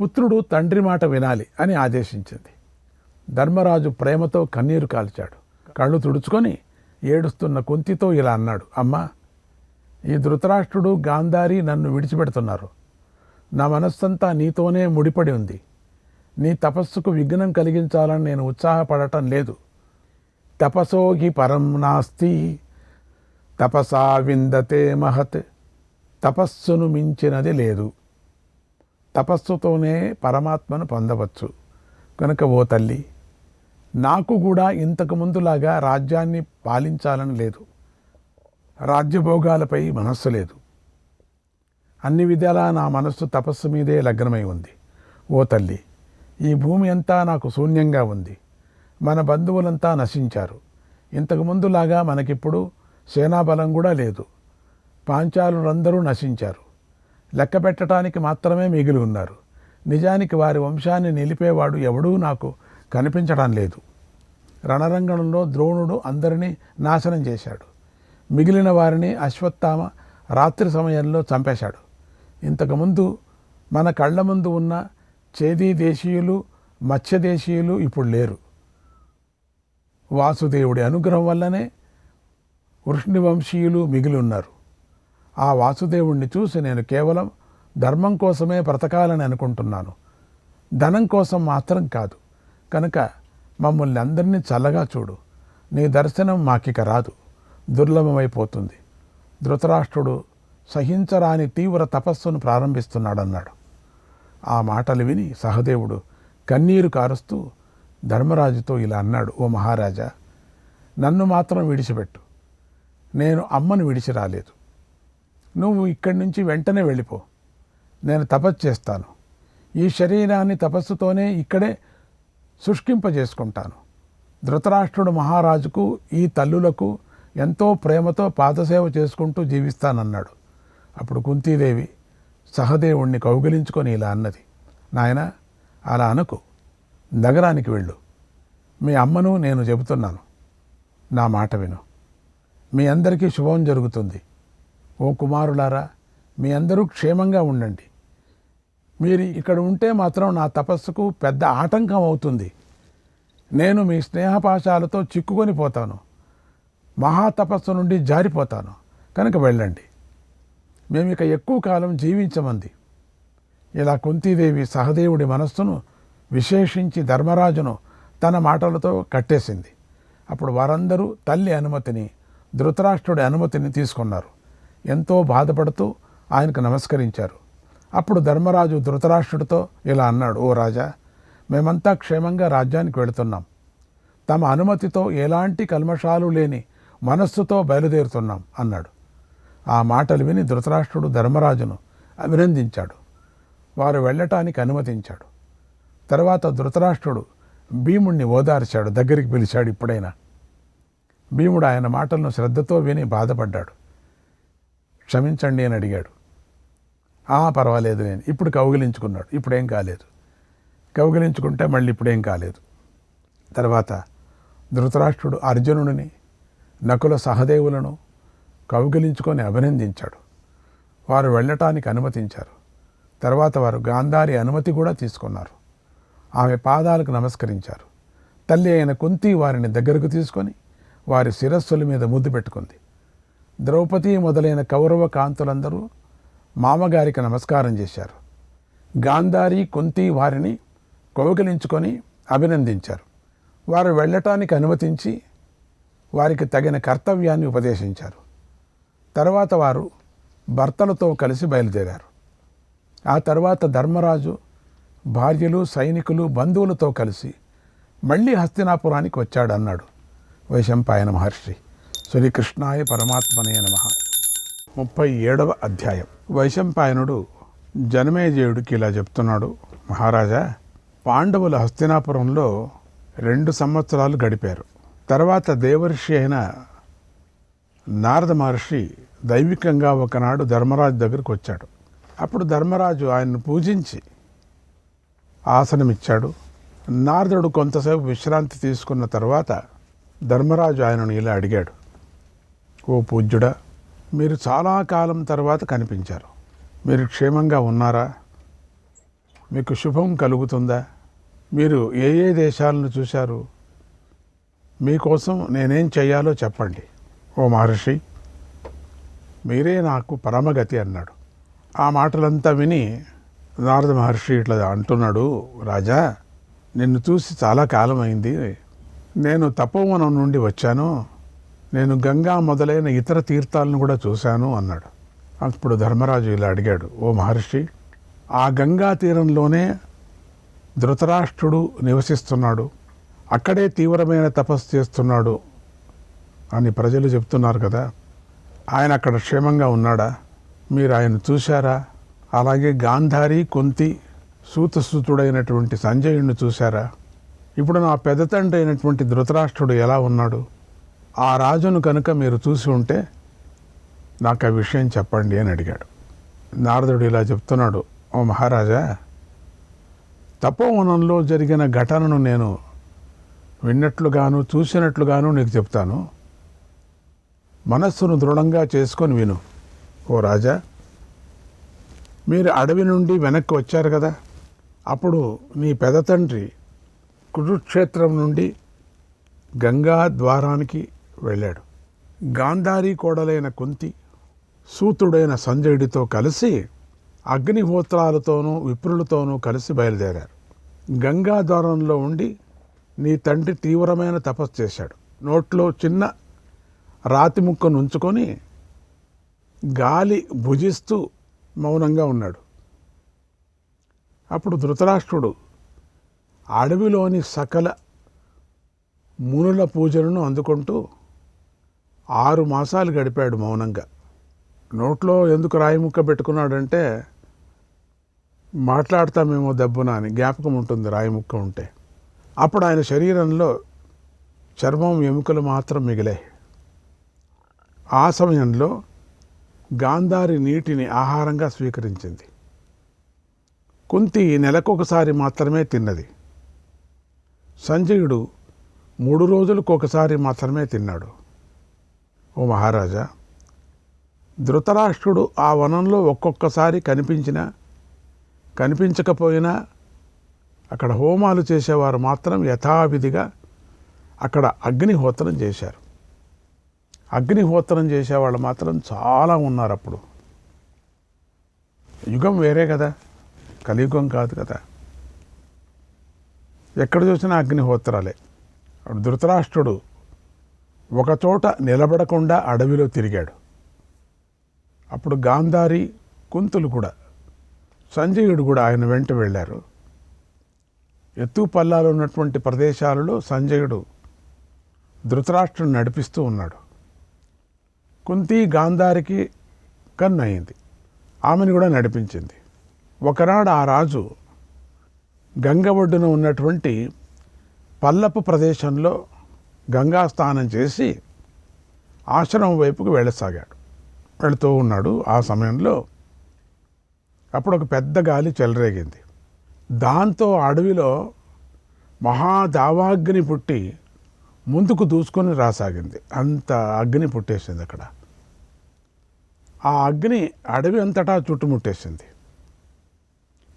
పుత్రుడు తండ్రి మాట వినాలి అని ఆదేశించింది. ధర్మరాజు ప్రేమతో కన్నీరు కాల్చాడు. కళ్ళు తుడుచుకొని ఏడుస్తున్న కుంతితో ఇలా అన్నాడు, అమ్మా, ఈ ధృతరాష్ట్రుడు, గాంధారి నన్ను విడిచిపెడుతున్నారు. నా మనస్సంతా నీతోనే ముడిపడి ఉంది. నీ తపస్సుకు విఘ్నం కలిగించాలని నేను ఉత్సాహపడటం లేదు. తపసోగి పరం నాస్తి తపసా విందతే మహత్. తపస్సును మించినది లేదు. తపస్సుతోనే పరమాత్మను పొందవచ్చు. కనుక ఓ తల్లి, నాకు కూడా ఇంతకు ముందులాగా రాజ్యాన్ని పాలించాలని లేదు. రాజ్యభోగాలపై మనస్సు లేదు. అన్ని విధాలా నా మనస్సు తపస్సు మీదే లగ్నమై ఉంది. ఓ తల్లి, ఈ భూమి అంతా నాకు శూన్యంగా ఉంది. మన బంధువులంతా నశించారు. ఇంతకు ముందులాగా మనకిప్పుడు సేనాబలం కూడా లేదు. పాంచాలులందరూ నశించారు. లెక్క పెట్టడానికి మాత్రమే మిగిలి ఉన్నారు. నిజానికి వారి వంశాన్ని నిలిపేవాడు ఎవడూ నాకు కనిపించడం లేదు. రణరంగంలో ద్రోణుడు అందరినీ నాశనం చేశాడు. మిగిలిన వారిని అశ్వత్థామ రాత్రి సమయంలో చంపేశాడు. ఇంతకుముందు మన కళ్ళ ముందు ఉన్న చేదీ దేశీయులు, మత్స్యదేశీయులు ఇప్పుడు లేరు. వాసుదేవుడి అనుగ్రహం వల్లనే వృష్ణివంశీయులు మిగిలి ఉన్నారు. ఆ వాసుదేవుణ్ణి చూసి నేను కేవలం ధర్మం కోసమే బ్రతకాలని అనుకుంటున్నాను, ధనం కోసం మాత్రం కాదు. కనుక మమ్మల్ని అందరినీ చల్లగా చూడు. నీ దర్శనం మాకిక రాదు, దుర్లభమైపోతుంది. ధృతరాష్ట్రుడు సహించరాని తీవ్ర తపస్సును ప్రారంభిస్తున్నాడన్నాడు. ఆ మాటలు విని సహదేవుడు కన్నీరు కారుస్తూ ధర్మరాజుతో ఇలా అన్నాడు, ఓ మహారాజా, నన్ను మాత్రం విడిచిపెట్టు. నేను అమ్మను విడిచి రాలేదు. నువ్వు ఇక్కడి నుంచి వెంటనే వెళ్ళిపో. నేను తపస్సు చేస్తాను. ఈ శరీరాన్ని తపస్సుతోనే ఇక్కడే శుష్కింపజేసుకుంటాను. ధృతరాష్ట్రుడు మహారాజుకు, ఈ తల్లులకు ఎంతో ప్రేమతో పాదసేవ చేసుకుంటూ జీవిస్తానన్నాడు. అప్పుడు కుంతీదేవి సహదేవుణ్ణి కౌగిలించుకొని ఇలా అన్నది, నాయనా, అలా అనకు. నగరానికి వెళ్ళు. మీ అమ్మను నేను చెబుతున్నాను. నా మాట విను. మీ అందరికీ శుభం జరుగుతుంది. ఓ కుమారులారా, మీ అందరూ క్షేమంగా ఉండండి. మీరు ఇక్కడ ఉంటే మాత్రం నా తపస్సుకు పెద్ద ఆటంకం అవుతుంది. నేను మీ స్నేహపాశాలతో చిక్కుకొని పోతాను. మహాతపస్సు నుండి జారిపోతాను. కనుక వెళ్ళండి. మేము ఇక ఎక్కువ కాలం జీవించమంది. ఇలా కుంతీదేవి సహదేవుడి మనస్సును, విశేషించి ధర్మరాజును తన మాటలతో కట్టేసింది. అప్పుడు వారందరూ తల్లి అనుమతిని, ధృతరాష్ట్రుడి అనుమతిని తీసుకున్నారు. ఎంతో బాధపడుతూ ఆయనకు నమస్కరించారు. అప్పుడు ధర్మరాజు ధృతరాష్ట్రుడితో ఇలా అన్నాడు, ఓ రాజా, మేమంతా క్షేమంగా రాజ్యానికి వెళుతున్నాం. తమ అనుమతితో ఎలాంటి కల్మషాలు లేని మనస్సుతో బయలుదేరుతున్నాం అన్నాడు. ఆ మాటలు విని ధృతరాష్ట్రుడు ధర్మరాజును అభినందించాడు. వారు వెళ్ళటానికి అనుమతించాడు. తర్వాత ధృతరాష్ట్రుడు భీముణ్ణి ఓదార్చాడు, దగ్గరికి పిలిచాడు. ఇప్పుడైనా భీముడు ఆయన మాటలను శ్రద్ధతో విని బాధపడ్డాడు. క్షమించండి అని అడిగాడు. పర్వాలేదు నేను ఇప్పుడు కౌగిలించుకున్నాడు. ఇప్పుడేం కాలేదు. కౌగిలించుకుంటే మళ్ళీ ఇప్పుడేం కాలేదు. తర్వాత ధృతరాష్ట్రుడు అర్జునుడిని, నకుల సహదేవులను కౌగిలించుకొని అభినందించాడు. వారు వెళ్ళటానికి అనుమతించారు. తర్వాత వారు గాంధారి అనుమతి కూడా తీసుకున్నారు. ఆమె పాదాలకు నమస్కరించారు. తల్లి అయిన కుంతి వారిని దగ్గరకు తీసుకొని వారి శిరస్సుల మీద ముద్దు పెట్టుకుంది. ద్రౌపది మొదలైన కౌరవ కాంతులందరూ మామగారికి నమస్కారం చేశారు. గాంధారి, కుంతి వారిని కౌగిలించుకొని అభినందించారు. వారు వెళ్ళటానికి అనుమతించి వారికి తగిన కర్తవ్యాన్ని ఉపదేశించారు. తర్వాత వారు భర్తలతో కలిసి బయలుదేరారు. ఆ తర్వాత ధర్మరాజు భార్యలు, సైనికులు, బంధువులతో కలిసి మళ్ళీ హస్తినాపురానికి వచ్చాడు అన్నాడు వైశంపాయన మహర్షి. శ్రీకృష్ణాయ పరమాత్మనే నమః. 37వ అధ్యాయం. వైశంపాయనుడు జనమేజయుడికి ఇలా చెప్తున్నాడు. మహారాజా, పాండవులు హస్తినాపురంలో 2 సంవత్సరాలు గడిపారు. తర్వాత దేవర్షి అయిన నారద మహర్షి దైవికంగా ఒకనాడు ధర్మరాజు దగ్గరికి వచ్చాడు. అప్పుడు ధర్మరాజు ఆయన్ను పూజించి ఆసనమిచ్చాడు. నారదుడు కొంతసేపు విశ్రాంతి తీసుకున్న తర్వాత ధర్మరాజు ఆయనను ఇలా అడిగాడు. ఓ పూజ్యుడా, మీరు చాలా కాలం తర్వాత కనిపించారు. మీరు క్షేమంగా ఉన్నారా? మీకు శుభం కలుగుతుందా? మీరు ఏ ఏ దేశాలను చూశారు? మీకోసం నేనేం చేయాలో చెప్పండి. ఓ మహర్షి, మీరే నాకు పరమగతి అన్నాడు. ఆ మాటలంతా విని నారద మహర్షి ఇట్లా అంటున్నాడు. రాజా, నిన్ను చూసి చాలా కాలం అయింది. నేను తపోవనం నుండి వచ్చాను. నేను గంగా మొదలైన ఇతర తీర్థాలను కూడా చూశాను అన్నాడు. అప్పుడు ధర్మరాజు ఇలా అడిగాడు. ఓ మహర్షి, ఆ గంగా తీరంలోనే ధృతరాష్ట్రుడు నివసిస్తున్నాడు. అక్కడే తీవ్రమైన తపస్సు చేస్తున్నాడు అని ప్రజలు చెప్తున్నారు కదా. ఆయన అక్కడ క్షేమంగా ఉన్నాడా? మీరు ఆయన చూశారా? అలాగే గాంధారి, కుంతి, సూతసుతుడైనటువంటి సంజయుడిని చూశారా? ఇప్పుడు నా పెద్ద తండ్రి అయినటువంటి ధృతరాష్ట్రుడు ఎలా ఉన్నాడు? ఆ రాజును కనుక మీరు చూసి ఉంటే నాకు ఆ విషయం చెప్పండి అని అడిగాడు. నారదుడు ఇలా చెప్తున్నాడు. ఓ మహారాజా, తపోవనంలో జరిగిన ఘటనను నేను విన్నట్లుగాను చూసినట్లుగాను నీకు చెప్తాను. మనస్సును దృఢంగా చేసుకొని విను. ఓ రాజా, మీరు అడవి నుండి వెనక్కి వచ్చారు కదా. అప్పుడు నీ పెద తండ్రి కురుక్షేత్రం నుండి గంగా ద్వారానికి వెళ్ళాడు. గాంధారి కోడలైన కుంతి, సూతుడైన సంజయుడితో కలిసి అగ్నిహోత్రాలతోనూ విప్రులతోనూ కలిసి బయలుదేరారు. గంగా ద్వారంలో ఉండి నీ తండ్రి తీవ్రమైన తపస్సు చేశాడు. నోట్లో చిన్న రాతి ముక్కను ఉంచుకొని గాలి భుజిస్తూ మౌనంగా ఉన్నాడు. అప్పుడు ధృతరాష్ట్రుడు అడవిలోని సకల మునుల పూజలను అందుకుంటూ 6 మాసాలు గడిపాడు మౌనంగా. నోట్లో ఎందుకు రాయి ముక్క పెట్టుకున్నాడంటే మాట్లాడతామేమో దెబ్బన అని జ్ఞాపకం ఉంటుంది రాయి ముక్క ఉంటే. అప్పుడు ఆయన శరీరంలో చర్మం, ఎముకలు మాత్రం మిగిలాయి. ఆ సమయంలో గాంధారి నీటిని ఆహారంగా స్వీకరించింది. కుంతి నెలకొకసారి మాత్రమే తిన్నది. సంజయుడు 3 రోజులకు ఒకసారి మాత్రమే తిన్నాడు. ఓ మహారాజా, ధృతరాష్ట్రుడు ఆ వనంలో ఒక్కొక్కసారి కనిపించినా కనిపించకపోయినా అక్కడ హోమాలు చేసేవారు మాత్రం యథావిధిగా అక్కడ అగ్నిహోత్రం చేశారు. అగ్నిహోత్రం చేసేవాళ్ళు మాత్రం చాలా ఉన్నారు. అప్పుడు యుగం వేరే కదా, కలియుగం కాదు కదా. ఎక్కడ చూసినా అగ్నిహోత్రాలే. ధృతరాష్ట్రుడు ఒకచోట నిలబడకుండా అడవిలో తిరిగాడు. అప్పుడు గాంధారి, కుంతులు కూడా, సంజయుడు కూడా ఆయన వెంట వెళ్ళారు. ఎత్తు పల్లాలు ఉన్నటువంటి ప్రదేశాలలో సంజయుడు ధృతరాష్ట్రుని నడిపిస్తూ ఉన్నాడు. కుంతి గాంధారికి కన్ను అయింది. ఆమెను కూడా నడిపించింది. ఒకనాడు ఆ రాజు గంగ ఒడ్డున ఉన్నటువంటి పల్లపు ప్రదేశంలో గంగా స్నానం చేసి ఆశ్రమం వైపుకు వెళ్ళసాగాడు. వెళుతూ ఉన్నాడు. ఆ సమయంలో అప్పుడు ఒక పెద్ద గాలి చెలరేగింది. దాంతో అడవిలో మహాదావాగ్ని పుట్టి ముందుకు దూసుకొని రాసాగింది. అంత అగ్ని పుట్టేసింది అక్కడ. ఆ అగ్ని అడవి అంతటా చుట్టుముట్టేసింది.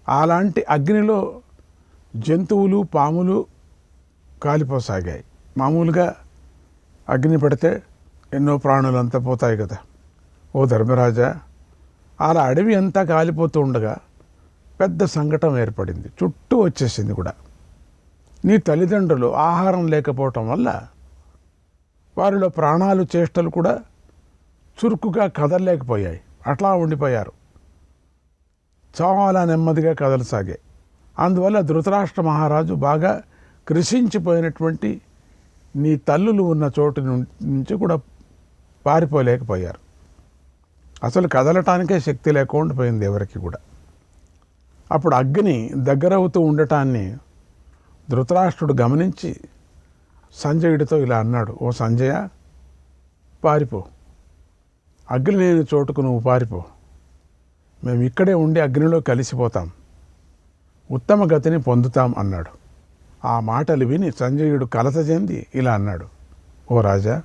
అలాంటి అగ్నిలో జంతువులు, పాములు కాలిపోసాగాయి. మామూలుగా అగ్ని పెడితే ఎన్నో ప్రాణులు అంతా పోతాయి కదా. ఓ ధర్మరాజా, అలా అడవి అంతా కాలిపోతూ ఉండగా పెద్ద సంకటం ఏర్పడింది. చుట్టూ వచ్చేసింది కూడా. నీ తల్లిదండ్రులు ఆహారం లేకపోవటం వల్ల వారిలో ప్రాణాలు, చేష్టలు కూడా చురుకుగా కదలలేకపోయాయి. అట్లా ఉండిపోయారు. చాలా నెమ్మదిగా కదలసాగాయి. అందువల్ల ధృతరాష్ట్ర మహారాజు బాగా కృషించిపోయినటువంటి నీ తల్లులు ఉన్న చోటు నుంచి కూడా పారిపోలేకపోయారు. అసలు కదలటానికే శక్తి లేకుండా పోయింది ఎవరికి కూడా. అప్పుడు అగ్ని దగ్గరవుతూ ఉండటాన్ని ధృతరాష్ట్రుడు గమనించి సంజయుడితో ఇలా అన్నాడు, ఓ సంజయ, పారిపో, అగ్ని లేని చోటుకు నువ్వు పారిపో. మేము ఇక్కడే ఉండి అగ్నిలో కలిసిపోతాం, ఉత్తమ గతిని పొందుతాం అన్నాడు. ఆ మాటలు విని సంజయుడు కలత చెంది ఇలా అన్నాడు, ఓ రాజా,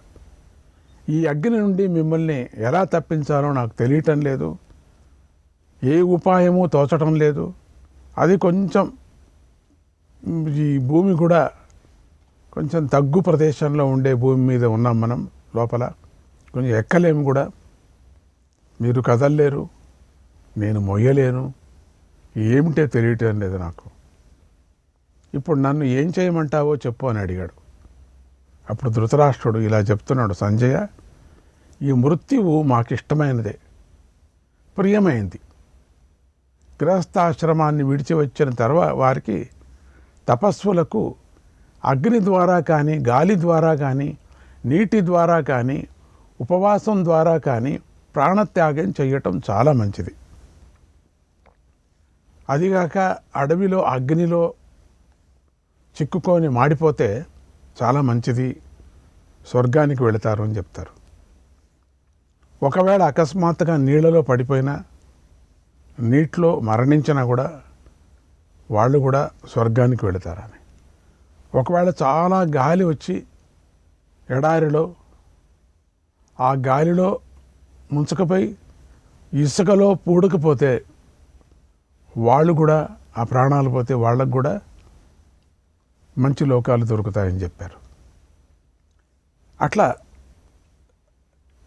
ఈ అగ్ని నుండి మిమ్మల్ని ఎలా తప్పించాలో నాకు తెలియటం లేదు. ఏ ఉపాయమూ తోచటం లేదు. అది కొంచెం ఈ భూమి కూడా కొంచెం తగ్గు ప్రదేశంలో ఉండే భూమి మీద ఉన్నాం మనం. లోపల కొంచెం ఎక్కలేము కూడా. మీరు కదలలేరు, నేను మొయ్యలేను. ఏమిటో తెలియటం లేదు నాకు. ఇప్పుడు నన్ను ఏం చేయమంటావో చెప్పు అని అడిగాడు. అప్పుడు ధృతరాష్ట్రుడు ఇలా చెప్తున్నాడు, సంజయ, ఈ మృత్యువు మాకిష్టమైనదే, ప్రియమైంది. గృహస్థాశ్రమాన్ని విడిచి వచ్చిన తర్వాత వారికి, తపస్సులకు అగ్ని ద్వారా కానీ, గాలి ద్వారా కానీ, నీటి ద్వారా కానీ, ఉపవాసం ద్వారా కానీ ప్రాణత్యాగం చేయటం చాలా మంచిది. అదిగాక అడవిలో అగ్నిలో చిక్కుకొని మాడిపోతే చాలా మంచిది, స్వర్గానికి వెళతారు అని చెప్తారు. ఒకవేళ అకస్మాత్తుగా నీళ్ళలో పడిపోయినా, నీటిలో మరణించినా కూడా వాళ్ళు కూడా స్వర్గానికి వెళతారని. ఒకవేళ చాలా గాలి వచ్చి ఎడారిలో ఆ గాలిలో ముంచకపోయి ఇసుకలో పూడకపోతే వాళ్ళు కూడా, ఆ ప్రాణాలు పోతే వాళ్ళకు కూడా మంచి లోకాలు దొరుకుతాయని చెప్పారు. అట్లా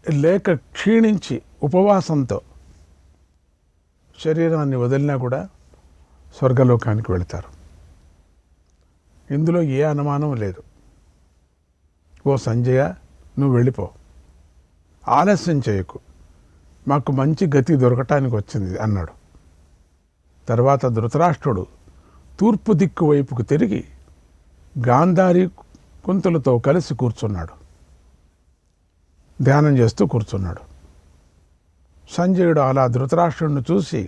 లేక క్షీణించి ఉపవాసంతో శరీరాన్ని వదిలినా కూడా స్వర్గలోకానికి వెళతారు. ఇందులో ఏ అనుమానం లేదు. ఓ సంజయ, నువ్వు వెళ్ళిపో, ఆలస్యం చేయకు, మాకు మంచి గతి దొరకటానికి వచ్చింది అన్నాడు. తర్వాత ధృతరాష్ట్రుడు తూర్పు దిక్కు వైపుకు తిరిగి గాంధారి కుంతులతో కలిసి కూర్చున్నాడు. ధ్యానం చేస్తూ కూర్చున్నాడు. సంజయుడు అలా ధృతరాష్ట్రుడిని చూసి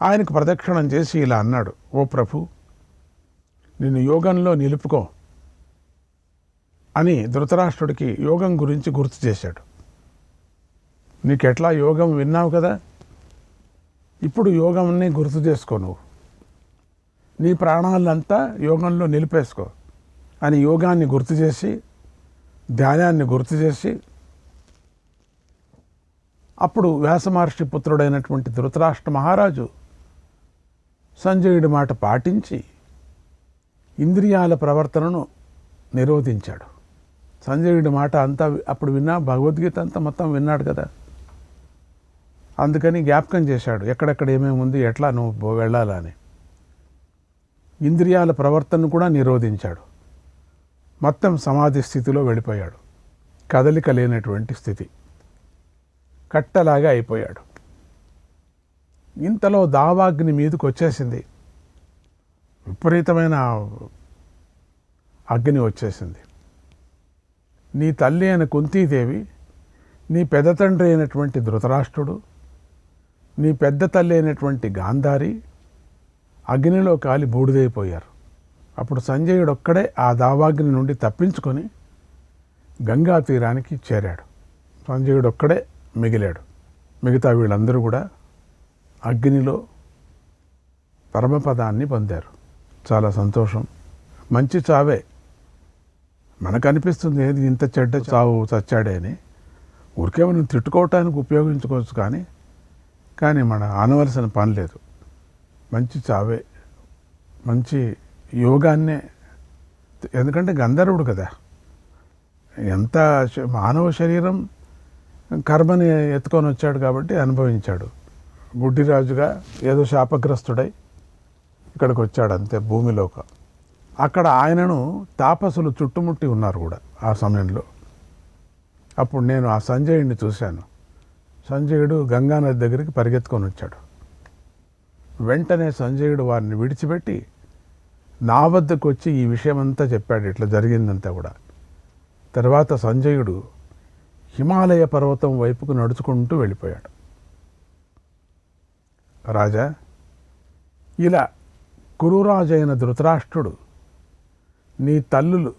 ఆయనకు ప్రదక్షిణం చేసి ఇలా అన్నాడు, ఓ ప్రభు, నిన్ను యోగంలో నిలుపుకో అని ధృతరాష్ట్రుడికి యోగం గురించి గుర్తు చేశాడు. నీకెట్లా యోగం విన్నావు కదా, ఇప్పుడు యోగంని గుర్తు చేసుకో, నువ్వు నీ ప్రాణాలంతా యోగంలో నిలిపేసుకో అని యోగాన్ని గుర్తు చేసి, ధ్యానాన్ని గుర్తు చేసి, అప్పుడు వ్యాసమహర్షి పుత్రుడైనటువంటి ధృతరాష్ట్ర మహారాజు సంజయుడి మాట పాటించి ఇంద్రియాల ప్రవర్తనను నిరోధించాడు. సంజయుడి మాట అంతా అప్పుడు విన్నా, భగవద్గీత అంతా మొత్తం విన్నాడు కదా, అందుకని జ్ఞాపకం చేశాడు ఎక్కడెక్కడ ఏమేమి ఉంది, ఎట్లా నువ్వు వెళ్ళాలని. ఇంద్రియాల ప్రవర్తనను కూడా నిరోధించాడు. మొత్తం సమాధి స్థితిలో వెళ్ళిపోయాడు. కదలిక లేనటువంటి స్థితి, కట్టలాగా అయిపోయాడు. ఇంతలో దావాగ్ని మీదకి వచ్చేసింది. విపరీతమైన అగ్ని వచ్చేసింది. నీ తల్లి అయిన కుంతీదేవి, నీ పెద్ద తండ్రి అయినటువంటి ధృతరాష్ట్రుడు, నీ పెద్ద తల్లి అయినటువంటి గాంధారి అగ్నిలో కాలి బూడిదైపోయారు. అప్పుడు సంజయుడు ఒక్కడే ఆ దావాగ్ని నుండి తప్పించుకొని గంగా తీరానికి చేరాడు. సంజయుడు ఒక్కడే మిగిలాడు. మిగతా వీళ్ళందరూ కూడా అగ్నిలో పరమపదాన్ని పొందారు. చాలా సంతోషం. మంచి చావే. మనకు అనిపిస్తుంది ఏది ఇంత చెడ్డ చావు చచ్చాడే అని. ఊరికే మనం తిట్టుకోవటానికి ఉపయోగించుకోవచ్చు, కానీ మన అనవలసిన పని లేదు. మంచి చావే, మంచి యోగాన్నే. ఎందుకంటే గంధర్వుడు కదా, ఎంత మానవ శరీరం కర్మని ఎత్తుకొని వచ్చాడు కాబట్టి అనుభవించాడు. గుడ్డిరాజుగా ఏదో శాపగ్రస్తుడై ఇక్కడికి వచ్చాడు అంతే, భూమిలోకి. అక్కడ ఆయనను తాపసులు చుట్టుముట్టి ఉన్నారు కూడా ఆ సమయంలో. అప్పుడు నేను ఆ సంజయుడిని చూశాను. సంజయుడు గంగానది దగ్గరికి పరిగెత్తుకొని వచ్చాడు. వెంటనే సంజయుడు వారిని విడిచిపెట్టి నా వద్దకు వచ్చి ఈ విషయం అంతా చెప్పాడు, ఇట్లా జరిగిందంతా కూడా. తర్వాత సంజయుడు హిమాలయ పర్వతం వైపుకు నడుచుకుంటూ వెళ్ళిపోయాడు. రాజా, ఇలా కురురాజైన ధృతరాష్ట్రుడు, నీ తల్లులు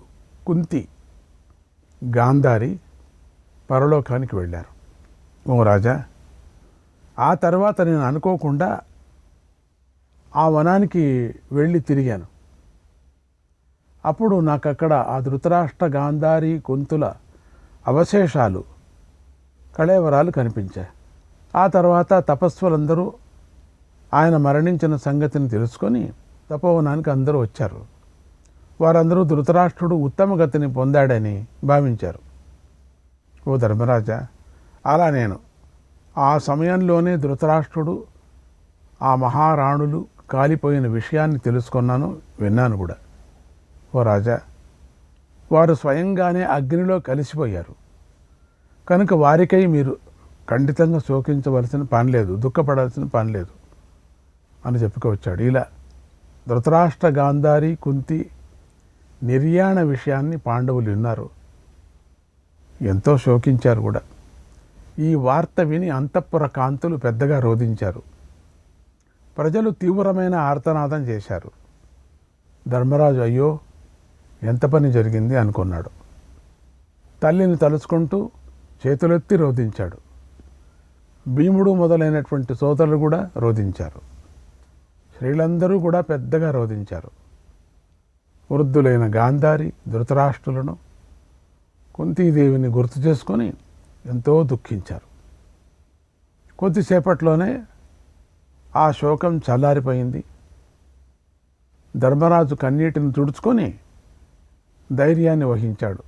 కుంతి, గాంధారి పరలోకానికి వెళ్ళారు. ఓ రాజా, ఆ తర్వాత నేను అనుకోకుండా ఆ వనానికి వెళ్ళి తిరిగాను. అప్పుడు నాకు అక్కడ ఆ ధృతరాష్ట్ర, గాంధారి, కుంతుల అవశేషాలు, కళేవరాలు కనిపించాయి. ఆ తర్వాత తపస్సులందరూ ఆయన మరణించిన సంగతిని తెలుసుకొని తపోవనానికి అందరూ వచ్చారు. వారందరూ ధృతరాష్ట్రుడు ఉత్తమ గతిని పొందాడని భావించారు. ఓ ధర్మరాజా, అలా నేను ఆ సమయంలోనే ధృతరాష్ట్రుడు, ఆ మహారాణులు కాలిపోయిన విషయాన్ని తెలుసుకున్నాను, విన్నాను కూడా. ఓ రాజా, వారు స్వయంగానే అగ్నిలో కలిసిపోయారు కనుక వారికై మీరు ఖండితంగా శోకించవలసిన పని లేదు, దుఃఖపడాల్సిన పని లేదు అని చెప్పుకొచ్చాడు. ఇలా ధృతరాష్ట్ర, గాంధారి, కుంతి నిర్యాణ విషయాన్ని పాండవులు విన్నారు, ఎంతో శోకించారు కూడా. ఈ వార్త విని అంతఃపుర కాంతులు పెద్దగా రోధించారు. ప్రజలు తీవ్రమైన ఆర్తనాదం చేశారు. ధర్మరాజు అయ్యో ఎంత పని జరిగింది అనుకున్నాడు. తల్లిని తలుచుకుంటూ చేతులెత్తి రోధించాడు. భీముడు మొదలైనటువంటి సోదరులు కూడా రోధించారు. స్త్రీలందరూ కూడా పెద్దగా రోధించారు. వృద్ధులైన గాంధారి ధృతరాష్ట్రులను, కుంతీదేవిని గుర్తు చేసుకొని ఎంతో దుఃఖించారు. కొద్దిసేపట్లోనే ఆ శోకం చల్లారిపోయింది. ధర్మరాజు కన్నీటిని తుడుచుకొని ధైర్యాన్ని వహించాడు.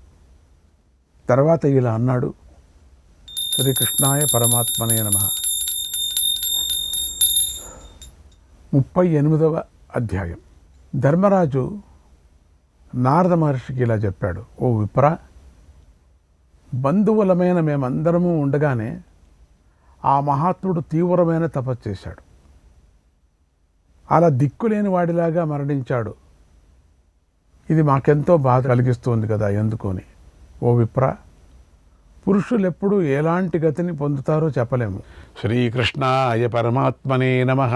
తర్వాత ఇలా అన్నాడు, శ్రీకృష్ణాయ పరమాత్మనే నమః. 38వ అధ్యాయం. ధర్మరాజు నారద మహర్షికి ఇలా చెప్పాడు, ఓ విప్ర, బంధువులమైన మేమందరము ఉండగానే ఆ మహాత్ముడు తీవ్రమైన తపస్సు చేశాడు. అలా దిక్కులేని వాడిలాగా మరణించాడు. ఇది మాకెంతో బాధ కలిగిస్తుంది కదా, ఎందుకని. ఓ విప్ర, పురుషులు ఎప్పుడు ఎలాంటి గతిని పొందుతారో చెప్పలేము. శ్రీకృష్ణాయ పరమాత్మనే నమః.